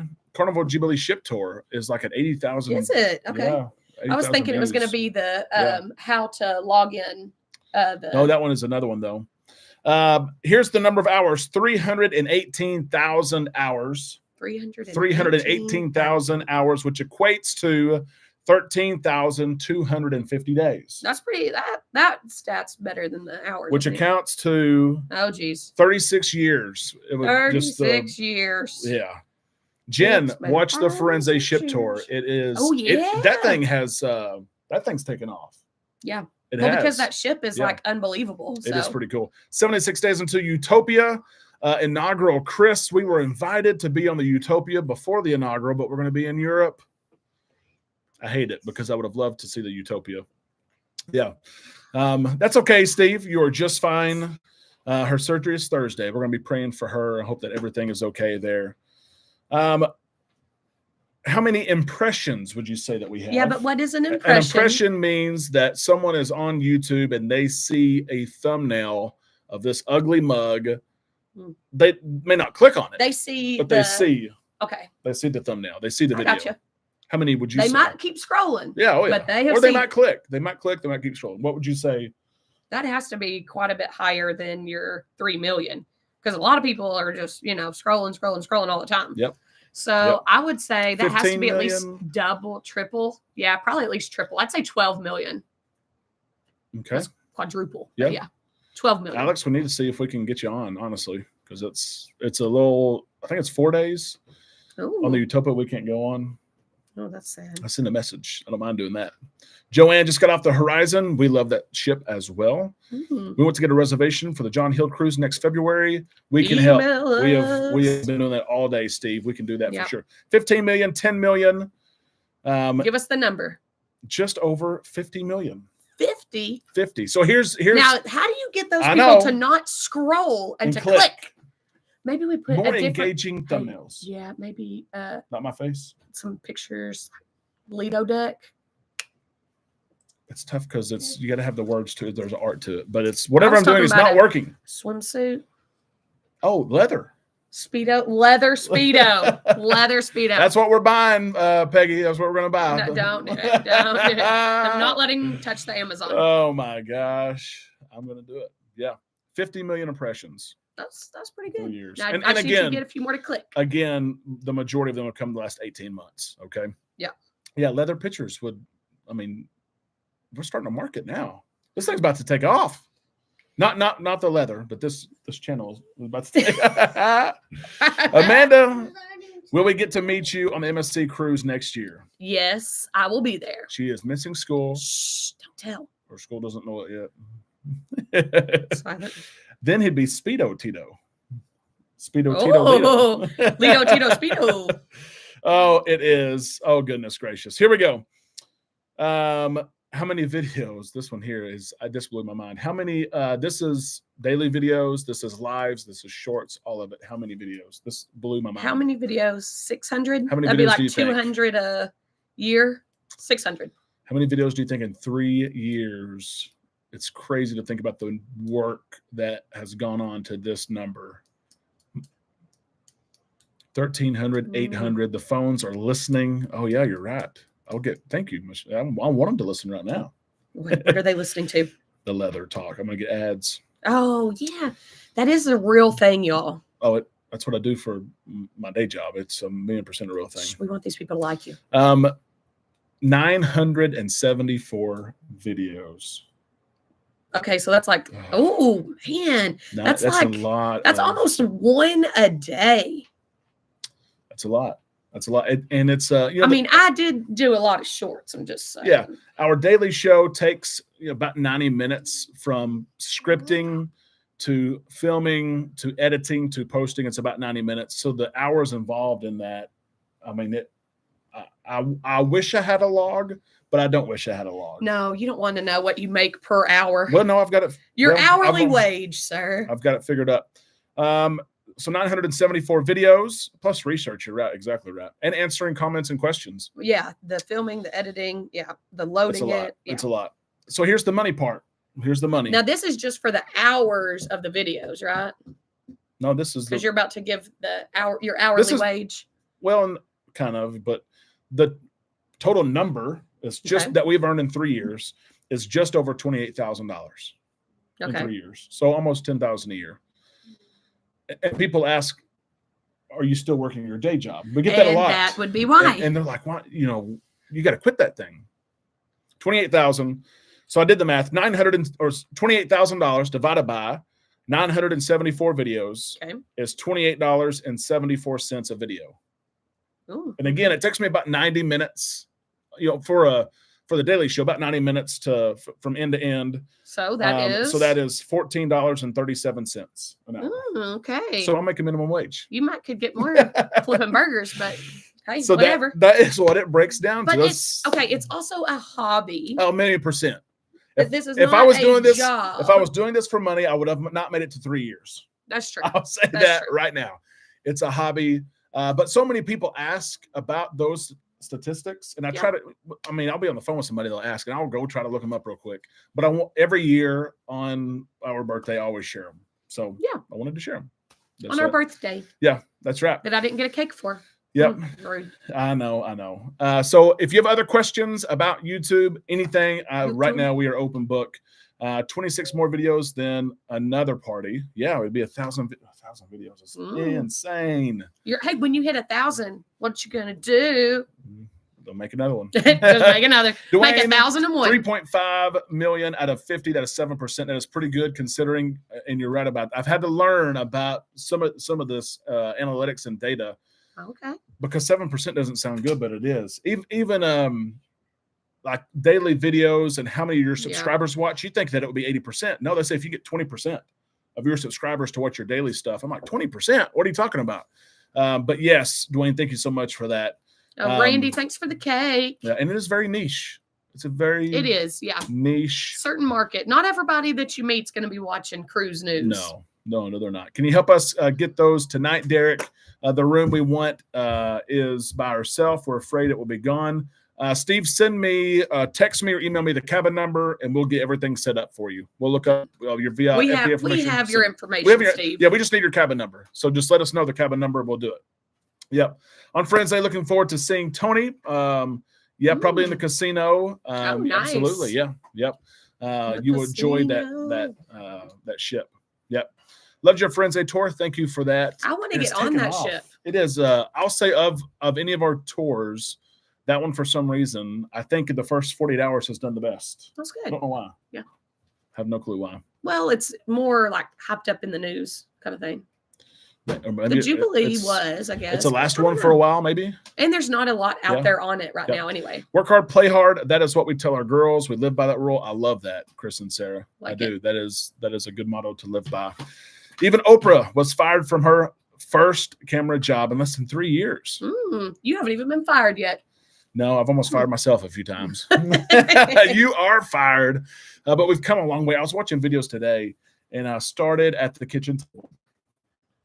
ship tour is like at 80,000. Is it? Okay. Yeah, I was thinking it was going to be the how to log in. No, that one is another one though. Here's the number of hours: 318,000 hours. 318,000 hours, which equates to 13,250 days. That's pretty. That stat's better than the hours. Which accounts to 36 years. 36 years. Yeah. Jen, watch the Firenze ship tour. It is. Oh yeah. That thing's taken off. Yeah. Because that ship is like unbelievable. It is pretty cool. 76 days into Utopia. Inaugural. Chris, we were invited to be on the Utopia before the inaugural, but we're going to be in Europe. I hate it because I would have loved to see the Utopia. Yeah. That's okay, Steve. You are just fine. Her surgery is Thursday. We're going to be praying for her. I hope that everything is okay there. How many impressions would you say that we have? Yeah, but what is an impression? An impression means that someone is on YouTube and they see a thumbnail of this ugly mug. They may not click on it. They see, but they see. Okay. They see the thumbnail. They see the video. Gotcha. How many would you say? They might keep scrolling. Yeah, oh yeah. But they have they might click. They might click. They might keep scrolling. What would you say? That has to be quite a bit higher than your 3 million. Because a lot of people are just, scrolling all the time. Yep. So I would say that has to be million. At least double, triple. Yeah, probably at least triple. I'd say 12 million. Okay. That's quadruple. Yep. Yeah. 12 million. Alex, we need to see if we can get you on, honestly, because it's a little, I think it's 4 days. Ooh. On the Utopia we can't go on. Oh, that's sad. I send a message. I don't mind doing that. Joanne just got off the Horizon. We love that ship as well. Mm-hmm. We want to get a reservation for the John Hill cruise next February. We can help. We have been doing that all day, Steve. We can do that for sure. 15 million, 10 million. Give us the number. Just over 50 million. 50. So here's now. How do you get those people to not scroll and to click? Maybe we put more a different, engaging hey, thumbnails. yeah, maybe Not my face. some pictures. Lido deck. It's tough because it's you got to have the words to it. There's art to it, but it's whatever was I'm doing talking is about not a- working. Swimsuit. Oh, leather. Speedo. Leather Speedo. Leather Speedo. That's what we're buying, Peggy. That's what we're gonna buy. No, don't do it. Don't do it. I'm not letting him touch the Amazon. Oh my gosh, I'm gonna do it. Yeah, 50 million impressions. That's pretty 3 good. years. Now, And I see again, you get a few more to click. Again, the majority of them have come the last 18 months. Okay. Yeah. Yeah, leather pictures would. I mean, we're starting to market now. This thing's about to take off. Not the leather, but this channel is about to take. Amanda, will we get to meet you on the MSC cruise next year? Yes, I will be there. She is missing school. Shh, don't tell. Her school doesn't know it yet. Silent. Then he'd be Speedo Tito. Speedo Oh, Tito Lido. Lido Tito Speedo. Oh, it is. Oh, goodness gracious. Here we go. How many videos? This one here is, this blew my mind. How many, this is daily videos, this is lives, this is shorts, all of it. How many videos? This blew my mind. How many videos? 600? How many That'd be videos like do you think? 200 a year. 600. How many videos do you think in 3 years? It's crazy to think about the work that has gone on to this number. 1,300, 800. The phones are listening. Oh, yeah, you're right. Thank you. I want them to listen right now. What are they listening to? The leather talk. I'm going to get ads. Oh, yeah. That is a real thing, y'all. Oh, that's what I do for my day job. It's 1,000,000% a real thing. We want these people to like you. 974 videos. Okay, so that's like, oh, man. That's like, a lot. That's almost one a day. That's a lot. That's a lot. And it's, I mean, I did do a lot of shorts. I'm just saying. Yeah. Our daily show takes about 90 minutes from scripting to filming to editing to posting. It's about 90 minutes. So the hours involved in that, I mean, I wish I had a log, but I don't wish I had a log. No, you don't want to know what you make per hour. Well, no, I've got it. Your hourly wage, sir. I've got it figured up. So 974 videos plus research. You're right. Exactly right. And answering comments and questions. Yeah. The filming, the editing. Yeah. The loading it. Yeah. It's a lot. So here's the money part. Here's the money. Now, this is just for the hours of the videos, right? No, this is because you're about to give your hourly wage. Well, kind of, but the total number is just that we've earned in 3 years is just over $28,000 in 3 years. So almost $10,000 a year. And people ask, are you still working your day job? We get that a lot. That would be why. And they're like, why? You got to quit that thing. 28,000. So I did the math. $28,000 divided by 974 videos is $28.74 a video. Ooh. And again, it takes me about 90 minutes, for the daily show, about 90 minutes from end to end. So that is $14.37 an hour. Okay. So I'll make a minimum wage. You could get more flipping burgers, but hey, so whatever. That is what it breaks down to. It's okay. It's also a hobby. Oh, 1,000,000%. If I was doing this, if I was doing this for money, I would have not made it to 3 years. That's true. I'll say that right now. It's a hobby. But so many people ask about those statistics, and I try to. I mean, I'll be on the phone with somebody, they'll ask, and I'll go try to look them up real quick. But every year on our birthday, I always share them. So I wanted to share them on our birthday. Yeah, that's right. That I didn't get a cake for. Yep. Rude. I know. So if you have other questions about YouTube, anything, right now we are open book. 26 more videos than another party. Yeah, it would be 1,000 videos. It's insane. Hey, when you hit 1,000, what you gonna do? They'll make another one. Just make another. Dwayne, make 1,001. 3.5 million out of 50. That is 7%. That is pretty good considering. And you're right about. I've had to learn about some of this analytics and data. Okay. Because 7% doesn't sound good, but it is. Even like daily videos and how many of your subscribers watch, you think that it would be 80%. No, they say if you get 20% of your subscribers to watch your daily stuff. I'm like, 20%? What are you talking about? But yes, Dwayne, thank you so much for that. Randy, thanks for the cake. Yeah, and it is very niche. It is, yeah. Niche. Certain market. Not everybody that you meet's going to be watching cruise news. No. No, they're not. Can you help us get those tonight, Derek? The room we want is by ourselves. We're afraid it will be gone. Steve, send me, text me or email me the cabin number, and we'll get everything set up for you. We'll look up your via we FB have information. your information, Steve. Yeah, we just need your cabin number. So just let us know the cabin number, and we'll do it. Yep. On Friends Day, looking forward to seeing Tony. Yeah, probably in the casino. Nice. Absolutely. Yeah. Yep. You will enjoy that ship. Yep. Loved your Friends Day tour. Thank you for that. I want to get on that ship. It is. I'll say of any of our tours, that one for some reason, I think in the first 48 hours has done the best. That's good. I don't know why. Yeah. Have no clue why. Well, it's more like hyped up in the news kind of thing. The Jubilee was, I guess. It's the last one for a while, maybe. And there's not a lot out there on it right now anyway. Work hard, play hard. That is what we tell our girls. We live by that rule. I love that, Chris and Sarah. I do. That is a good motto to live by. Even Oprah was fired from her first camera job in less than 3 years. You haven't even been fired yet. No, I've almost fired myself a few times. You are fired. But we've come a long way. I was watching videos today, and I started at the kitchen table.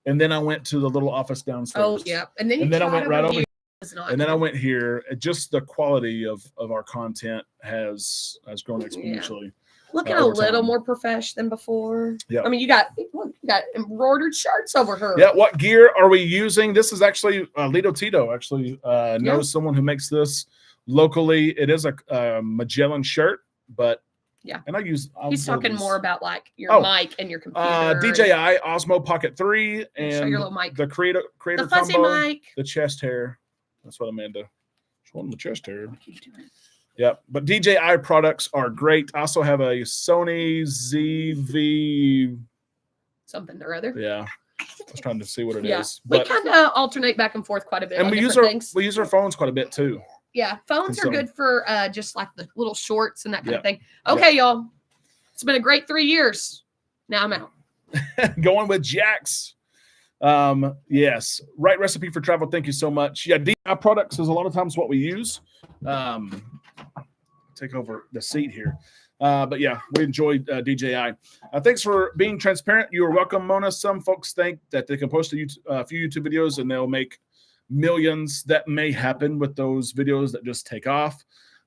And then I went to the little office downstairs. Oh, yeah. And then I went right over here. And then I good. went here. Just the quality of our content has grown exponentially. Looking a little more profesh than before. Yeah. I mean, you got embroidered shirts over her. Yeah. What gear are we using? This is actually Lido Tito actually knows someone who makes this locally. It is a Magellan shirt, but yeah. And he's talking more about like your mic and your computer. DJI Osmo Pocket 3 and show your little mic. The creator the fuzzy combo, mic. The chest hair. That's what Amanda. She's wanting the chest hair. Yep. But DJI products are great. I also have a Sony ZV something or other. Yeah. I was trying to see what it is. We kind of alternate back and forth quite a bit. And we use our phones quite a bit too. Yeah, phones are good for just like the little shorts and that kind of thing. Okay, y'all. It's been a great 3 years. Now I'm out. Going with Jax. Yes. Right recipe for travel. Thank you so much. Yeah, DI products is a lot of times what we use. Take over the seat here. But yeah, we enjoyed DJI. Thanks for being transparent. You are welcome, Mona. Some folks think that they can post a few YouTube videos and they'll make millions. That may happen with those videos that just take off,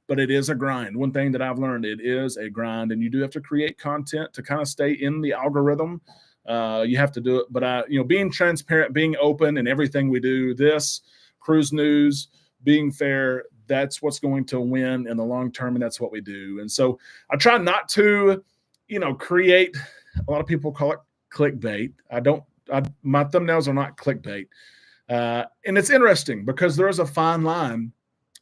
but it is a grind. One thing that I've learned, it is a grind, and you do have to create content to kind of stay in the algorithm. You have to do it, but being transparent, being open in everything we do, this cruise news, being fair, that's what's going to win in the long term, and that's what we do. And so I try not to, create. A lot of people call it clickbait. My thumbnails are not clickbait. And it's interesting because there is a fine line.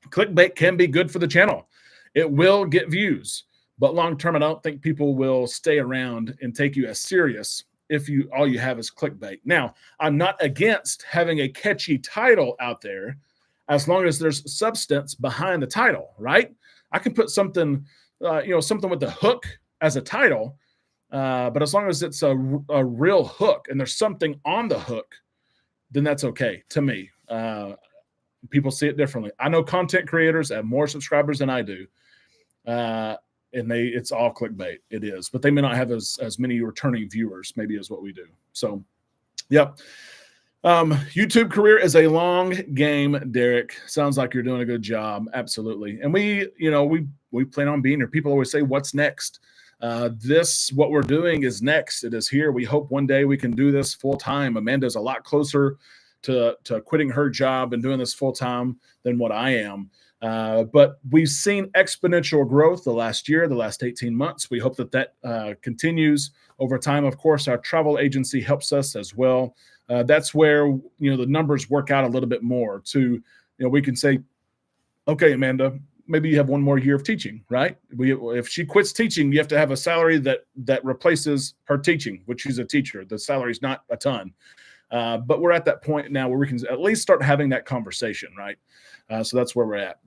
Clickbait can be good for the channel. It will get views, but long term, I don't think people will stay around and take you as serious if all you have is clickbait. Now, I'm not against having a catchy title out there as long as there's substance behind the title, right? I can put something, something with the hook as a title, but as long as it's a real hook and there's something on the hook, then that's okay to me. People see it differently. I know content creators have more subscribers than I do. And it's all clickbait. It is, but they may not have as many returning viewers maybe as what we do. So, yep. YouTube career is a long game, Derek. Sounds like you're doing a good job. Absolutely. And we plan on being here. People always say, what's next? What we're doing is next. It is here. We hope one day we can do this full time. Amanda's a lot closer to quitting her job and doing this full time than what I am. But we've seen exponential growth the last 18 months. We hope that continues over time. Of course, our travel agency helps us as well. That's where, the numbers work out a little bit more we can say, okay, Amanda, maybe you have one more year of teaching, right? If she quits teaching, you have to have a salary that replaces her teaching, which she's a teacher. The salary's not a ton. But we're at that point now where we can at least start having that conversation, right? So that's where we're at.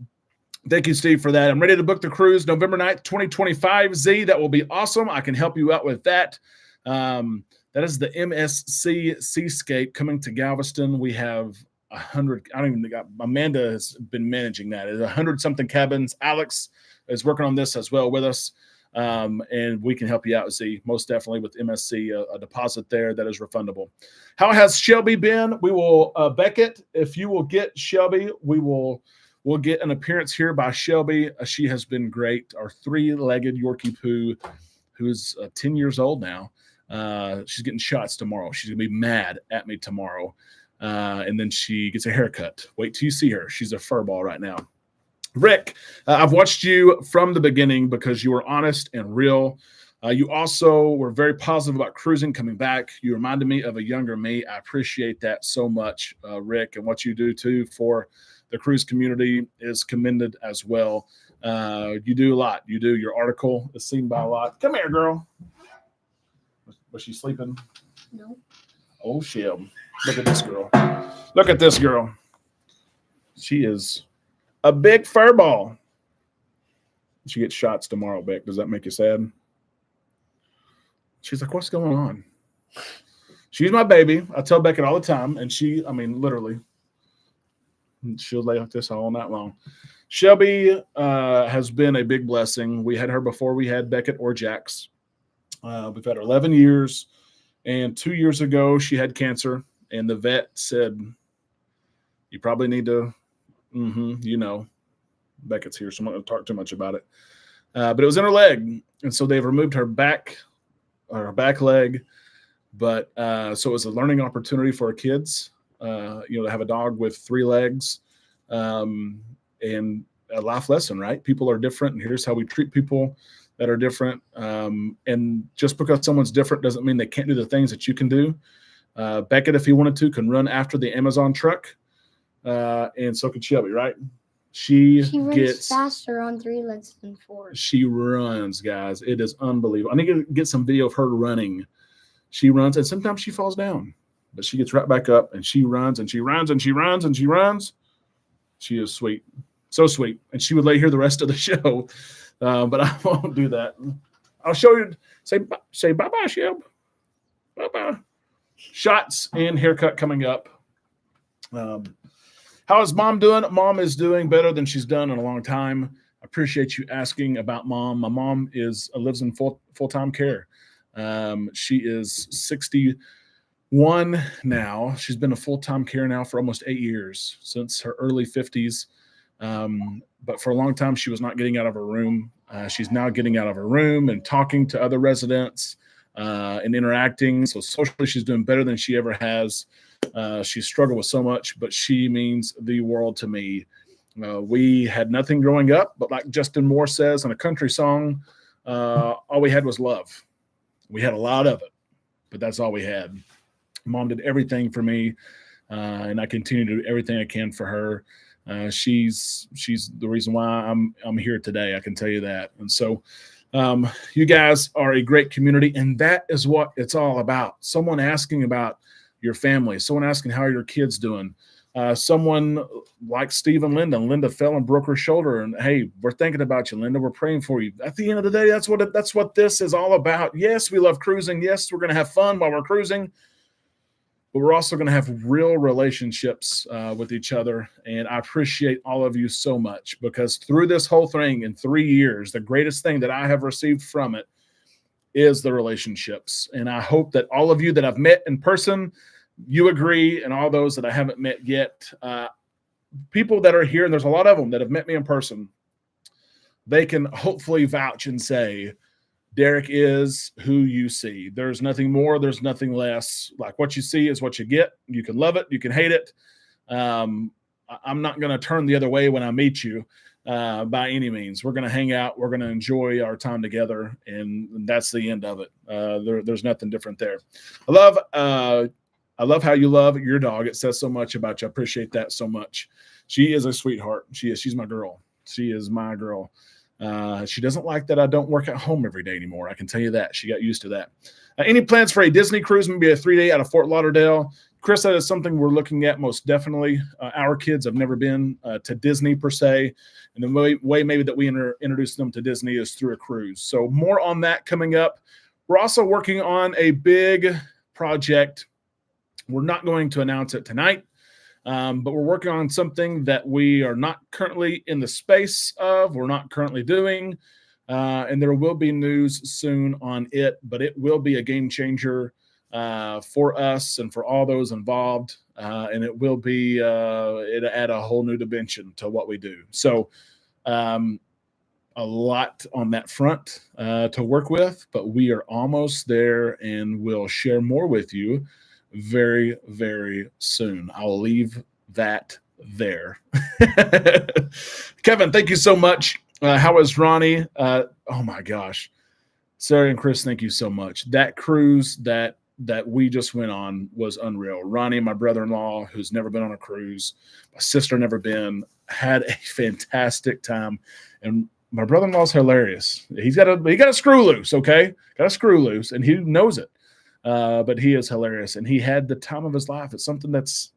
Thank you, Steve, for that. I'm ready to book the cruise November 9th, 2025, Z. That will be awesome. I can help you out with that. That is the MSC Seascape coming to Galveston. We have 100. I don't even think Amanda has been managing that. It's 100-something cabins. Alex is working on this as well with us. and we can help you out. See, most definitely with MSC, a deposit there that is refundable. How has Shelby been? We will Beckett. If you will get Shelby, we'll get an appearance here by Shelby. She has been great. Our 3-legged Yorkie poo, who's 10 years old now. She's getting shots tomorrow. She's gonna be mad at me tomorrow, and then she gets a haircut. Wait till you see her. She's a fur ball right now. Rick, I've watched you from the beginning because you were honest and real. You also were very positive about cruising coming back. You reminded me of a younger me. I appreciate that so much, Rick, and what you do too for the cruise community is commended as well. You do a lot. You do. Your article is seen by a lot. Come here, girl. Was she sleeping? No. Oh, Shib. Look at this girl. Look at this girl. She is a big fur ball. She gets shots tomorrow, Beck. Does that make you sad? She's like, what's going on? She's my baby. I tell Beckett all the time, and literally, she'll lay like this all night long. Shelby has been a big blessing. We had her before we had Beckett or Jax. We've had her 11 years, and 2 years ago she had cancer, and the vet said, you probably need to, Beckett's here, so I'm not going to talk too much about it. But it was in her leg, and so they've removed her back leg. But so it was a learning opportunity for our kids, to have a dog with 3 legs, and a life lesson, right? People are different, and here's how we treat people that are different. And just because someone's different doesn't mean they can't do the things that you can do. Beckett, if he wanted to, can run after the Amazon truck, and so can Shelby, right? She runs faster on 3 legs than 4. She runs, guys. It is unbelievable. I need to get some video of her running. She runs, and sometimes she falls down, but she gets right back up, and she runs, and she runs, and she runs, and she runs. She is sweet. So sweet. And she would lay here the rest of the show, but I won't do that. I'll show you. Say bye-bye, Shelb. Bye-bye. Shots and haircut coming up. How is Mom doing? Mom is doing better than she's done in a long time. I appreciate you asking about Mom. My mom lives in full-time care. She is 61 now. She's been in full-time care now for almost 8 years, since her early 50s. But for a long time, she was not getting out of her room. She's now getting out of her room and talking to other residents and interacting. So socially, she's doing better than she ever has. She struggled with so much, but she means the world to me. We had nothing growing up, but like Justin Moore says in a country song, all we had was love. We had a lot of it, but that's all we had. Mom did everything for me, and I continue to do everything I can for her. She's the reason why I'm here today. I can tell you that. And so you guys are a great community, and that is what it's all about. Someone asking about your family, someone asking how are your kids doing. Someone like Steve and Linda. Linda fell and broke her shoulder, and hey, we're thinking about you, Linda. We're praying for you. At the end of the day, that's what this is all about. Yes, we love cruising. Yes, we're going to have fun while we're cruising, but we're also going to have real relationships with each other. And I appreciate all of you so much, because through this whole thing in 3 years, the greatest thing that I have received from it is the relationships. And I hope that all of you that I've met in person, you agree, and all those that I haven't met yet, people that are here, and there's a lot of them that have met me in person, they can hopefully vouch and say, Derek is who you see. There's nothing more. There's nothing less. Like what you see is what you get. You can love it. You can hate it. I'm not going to turn the other way when I meet you by any means. We're going to hang out. We're going to enjoy our time together, and that's the end of it. There's nothing different there. I love how you love your dog. It says so much about you. I appreciate that so much. She is a sweetheart. She's my girl. She is my girl. She doesn't like that I don't work at home every day anymore. I can tell you that. She got used to that. Any plans for a Disney cruise, maybe a 3-day out of Fort Lauderdale? Chris, that is something we're looking at most definitely. Our kids have never been to Disney per se. And the way maybe that we introduce them to Disney is through a cruise. So more on that coming up. We're also working on a big project. We're not going to announce it tonight. But we're working on something that we are not currently in the space of. We're not currently doing. and there will be news soon on it, but it will be a game changer for us and for all those involved, and it will be it add a whole new dimension to what we do. So a lot on that front to work with, but we are almost there, and we'll share more with you very, very soon. I'll leave that there. Kevin, thank you so much. How is Ronnie? Oh my gosh. Sarah and Chris, thank you so much. That cruise that we just went on was unreal. Ronnie, my brother-in-law, who's never been on a cruise, my sister never been, had a fantastic time. And my brother-in-law's hilarious. He got a screw loose, okay? Got a screw loose, and he knows it. But he is hilarious, and he had the time of his life. It's something it's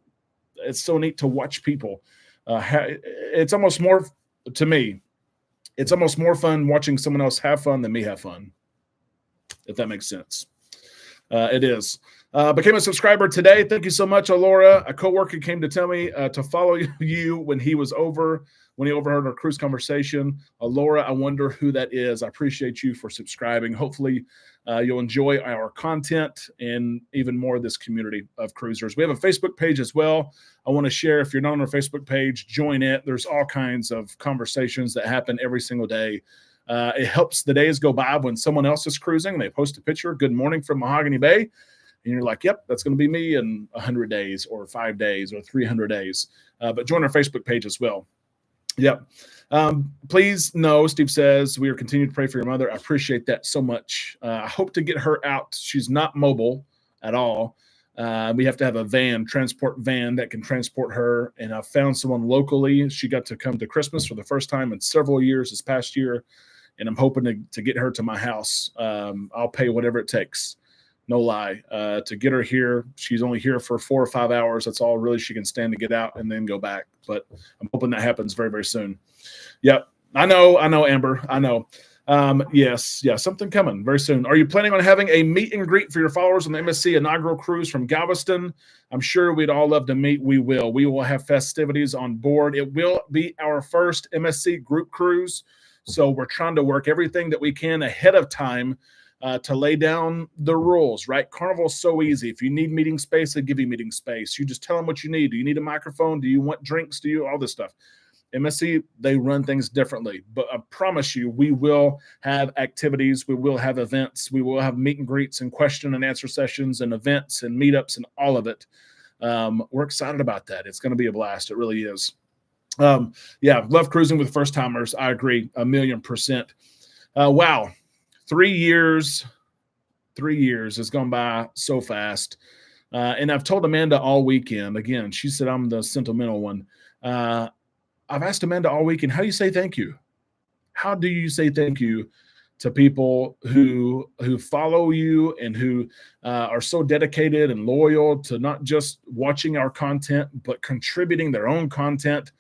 so neat to watch people. It's almost more, to me, it's almost more fun watching someone else have fun than me have fun, if that makes sense. It is. Became a subscriber today. Thank you so much, Alora. A coworker came to tell me to follow you when he overheard our cruise conversation. Alora, I wonder who that is. I appreciate you for subscribing. Hopefully you'll enjoy our content and even more of this community of cruisers. We have a Facebook page as well. I want to share, if you're not on our Facebook page, join it. There's all kinds of conversations that happen every single day. It helps the days go by when someone else is cruising. They post a picture, good morning from Mahogany Bay. And you're like, yep, that's going to be me in 100 days or 5 days or 300 days. But join our Facebook page as well. Yep. Please know, Steve says, we are continuing to pray for your mother. I appreciate that so much. I hope to get her out. She's not mobile at all. We have to have a transport van that can transport her. And I found someone locally. She got to come to Christmas for the first time in several years this past year. And I'm hoping to get her to my house. I'll pay whatever it takes. No lie, to get her here. She's only here for 4 or 5 hours. That's all really she can stand to get out and then go back. But I'm hoping that happens very, very soon. Yep. I know, Amber. I know. Yes, something coming very soon. Are you planning on having a meet and greet for your followers on the MSC inaugural cruise from Galveston? I'm sure we'd all love to meet. We will. We will have festivities on board. It will be our first MSC group cruise. So we're trying to work everything that we can ahead of time to lay down the rules, right? Carnival's so easy. If you need meeting space, they give you meeting space. You just tell them what you need. Do you need a microphone? Do you want drinks? Do you all this stuff? MSC, they run things differently, but I promise you, we will have activities. We will have events. We will have meet and greets and question and answer sessions and events and meetups and all of it. We're excited about that. It's going to be a blast. It really is. Love cruising with first timers. I agree 1,000,000%. Wow. 3 years has gone by so fast. And I've told Amanda all weekend, again, she said I'm the sentimental one. I've asked Amanda all weekend, how do you say thank you? How do you say thank you to people who follow you and who are so dedicated and loyal to not just watching our content, but contributing their own content?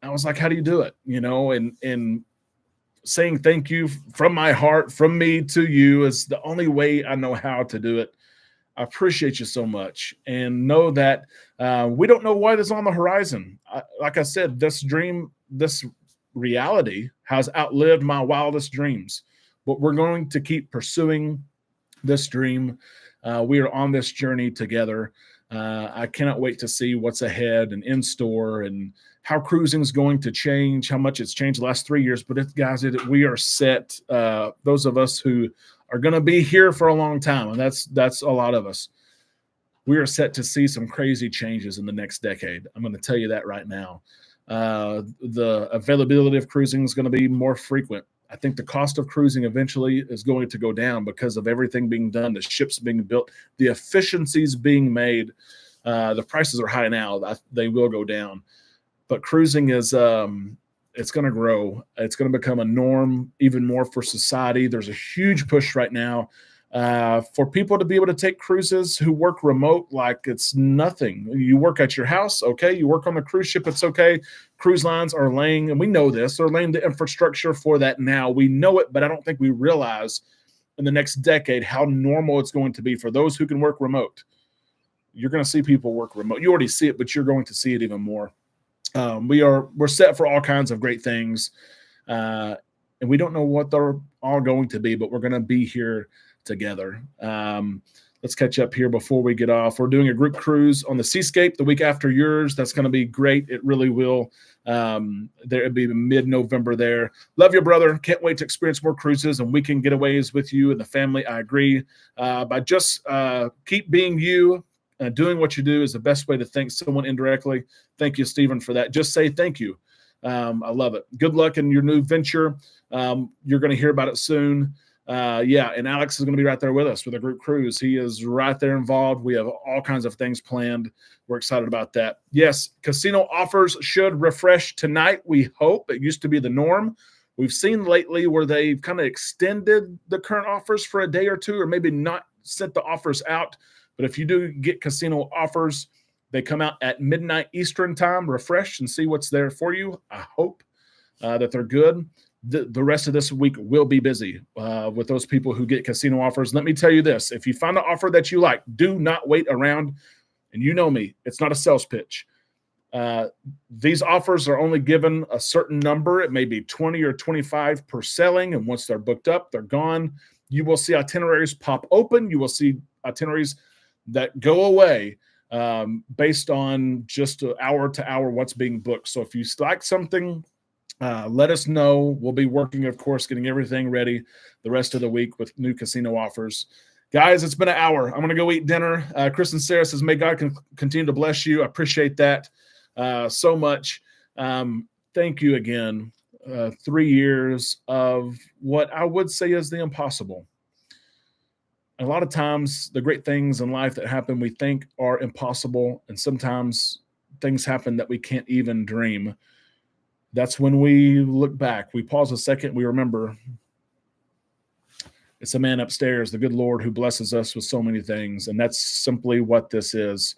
I was like, how do you do it? And saying thank you from my heart, from me to you, is the only way I know how to do it. I appreciate you so much, and know that we don't know what is on the horizon. Like I said, this dream, this reality has outlived my wildest dreams, but we're going to keep pursuing this dream. We are on this journey together. I cannot wait to see what's ahead and in store, and how cruising is going to change, how much it's changed the last 3 years. But guys, we are set. Those of us who are going to be here for a long time, and that's a lot of us. We are set to see some crazy changes in the next decade. I'm going to tell you that right now. The availability of cruising is going to be more frequent. I think the cost of cruising eventually is going to go down because of everything being done, the ships being built, the efficiencies being made. The prices are high now. They will go down. But cruising is it's going to grow. It's going to become a norm even more for society. There's a huge push right now for people to be able to take cruises who work remote like it's nothing. You work at your house, okay. You work on the cruise ship, it's okay. Cruise lines are laying, and we know this, they're laying the infrastructure for that now. We know it, but I don't think we realize in the next decade how normal it's going to be for those who can work remote. You're going to see people work remote. You already see it, but you're going to see it even more. We're set for all kinds of great things. and we don't know what they're all going to be, but we're going to be here together. Let's catch up here before we get off. We're doing a group cruise on the Seascape the week after yours. That's going to be great. It really will. There'll be mid-November there. Love you, brother. Can't wait to experience more cruises and weekend getaways with you and the family. I agree. But just keep being you. Doing what you do is the best way to thank someone indirectly. Thank you, Stephen, for that. Just say thank you. I love it. Good luck in your new venture. You're going to hear about it soon. And Alex is going to be right there with us with a group cruise. He is right there involved. We have all kinds of things planned. We're excited about that. Yes, casino offers should refresh tonight, we hope. It used to be the norm. We've seen lately where they've kind of extended the current offers for a day or two, or maybe not sent the offers out. But if you do get casino offers, they come out at midnight Eastern time. Refresh and see what's there for you. I hope that they're good. The rest of this week will be busy with those people who get casino offers. Let me tell you this. If you find an offer that you like, do not wait around. And you know me, it's not a sales pitch. These offers are only given a certain number. It may be 20 or 25 per selling. And once they're booked up, they're gone. You will see itineraries pop open. You will see itineraries that go away based on just hour to hour what's being booked. So if you like something, let us know. We'll be working, of course, getting everything ready the rest of the week with new casino offers. Guys, it's been an hour. I'm going to go eat dinner. Chris and Sarah says, may God continue to bless you. I appreciate that so much. Thank you again. 3 years of what I would say is the impossible. A lot of times, the great things in life that happen we think are impossible, and sometimes things happen that we can't even dream. That's when we look back. We pause a second. We remember it's a man upstairs, the good Lord, who blesses us with so many things. And that's simply what this is.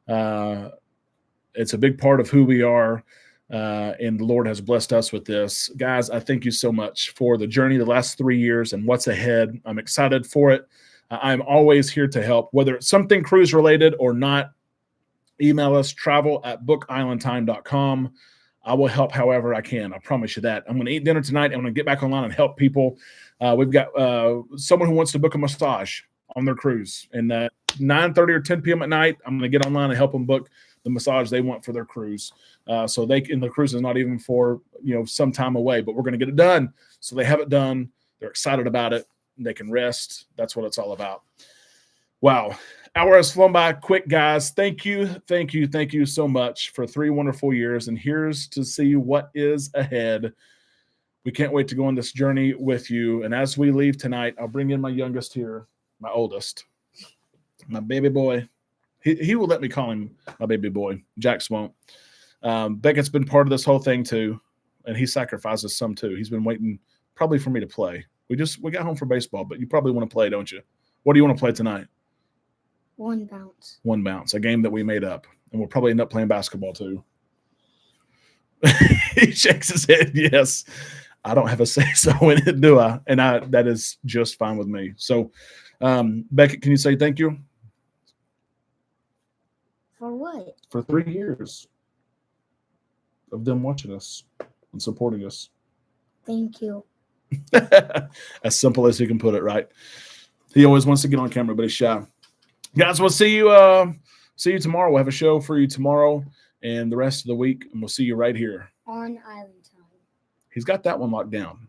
It's a big part of who we are. And the Lord has blessed us with this. Guys, I thank you so much for the journey the last 3 years and what's ahead. I'm excited for it. I'm always here to help, whether it's something cruise related or not. Email us, travel@bookislandtime.com. I will help however I can. I promise you that. I'm going to eat dinner tonight. I'm going to get back online and help people. We've got someone who wants to book a massage on their cruise. And 9:30 or 10 p.m. at night, I'm going to get online and help them book the massage they want for their cruise. So the cruise is not even for, some time away, but we're going to get it done. So they have it done. They're excited about it. They can rest. That's what it's all about. Wow. Hour has flown by quick, guys. Thank you so much for 3 wonderful years. And here's to see what is ahead. We can't wait to go on this journey with you. And as we leave tonight, I'll bring in my youngest here, my oldest, my baby boy. He will let me call him my baby boy. Jax won't. Beckett's been part of this whole thing too, and he sacrifices some too. He's been waiting probably for me to play. We got home for baseball, but you probably want to play, don't you? What do you want to play tonight? One bounce. One bounce, a game that we made up. And we'll probably end up playing basketball too. He shakes his head. Yes. I don't have a say-so in it, do I? And that is just fine with me. So, Beckett, can you say thank you? For what? For 3 years of them watching us and supporting us. Thank you. As simple as he can put it, right? He always wants to get on camera, but he's shy. Guys, we'll see you tomorrow. We'll have a show for you tomorrow and the rest of the week, and we'll see you right here On Island Time. He's got that one locked down.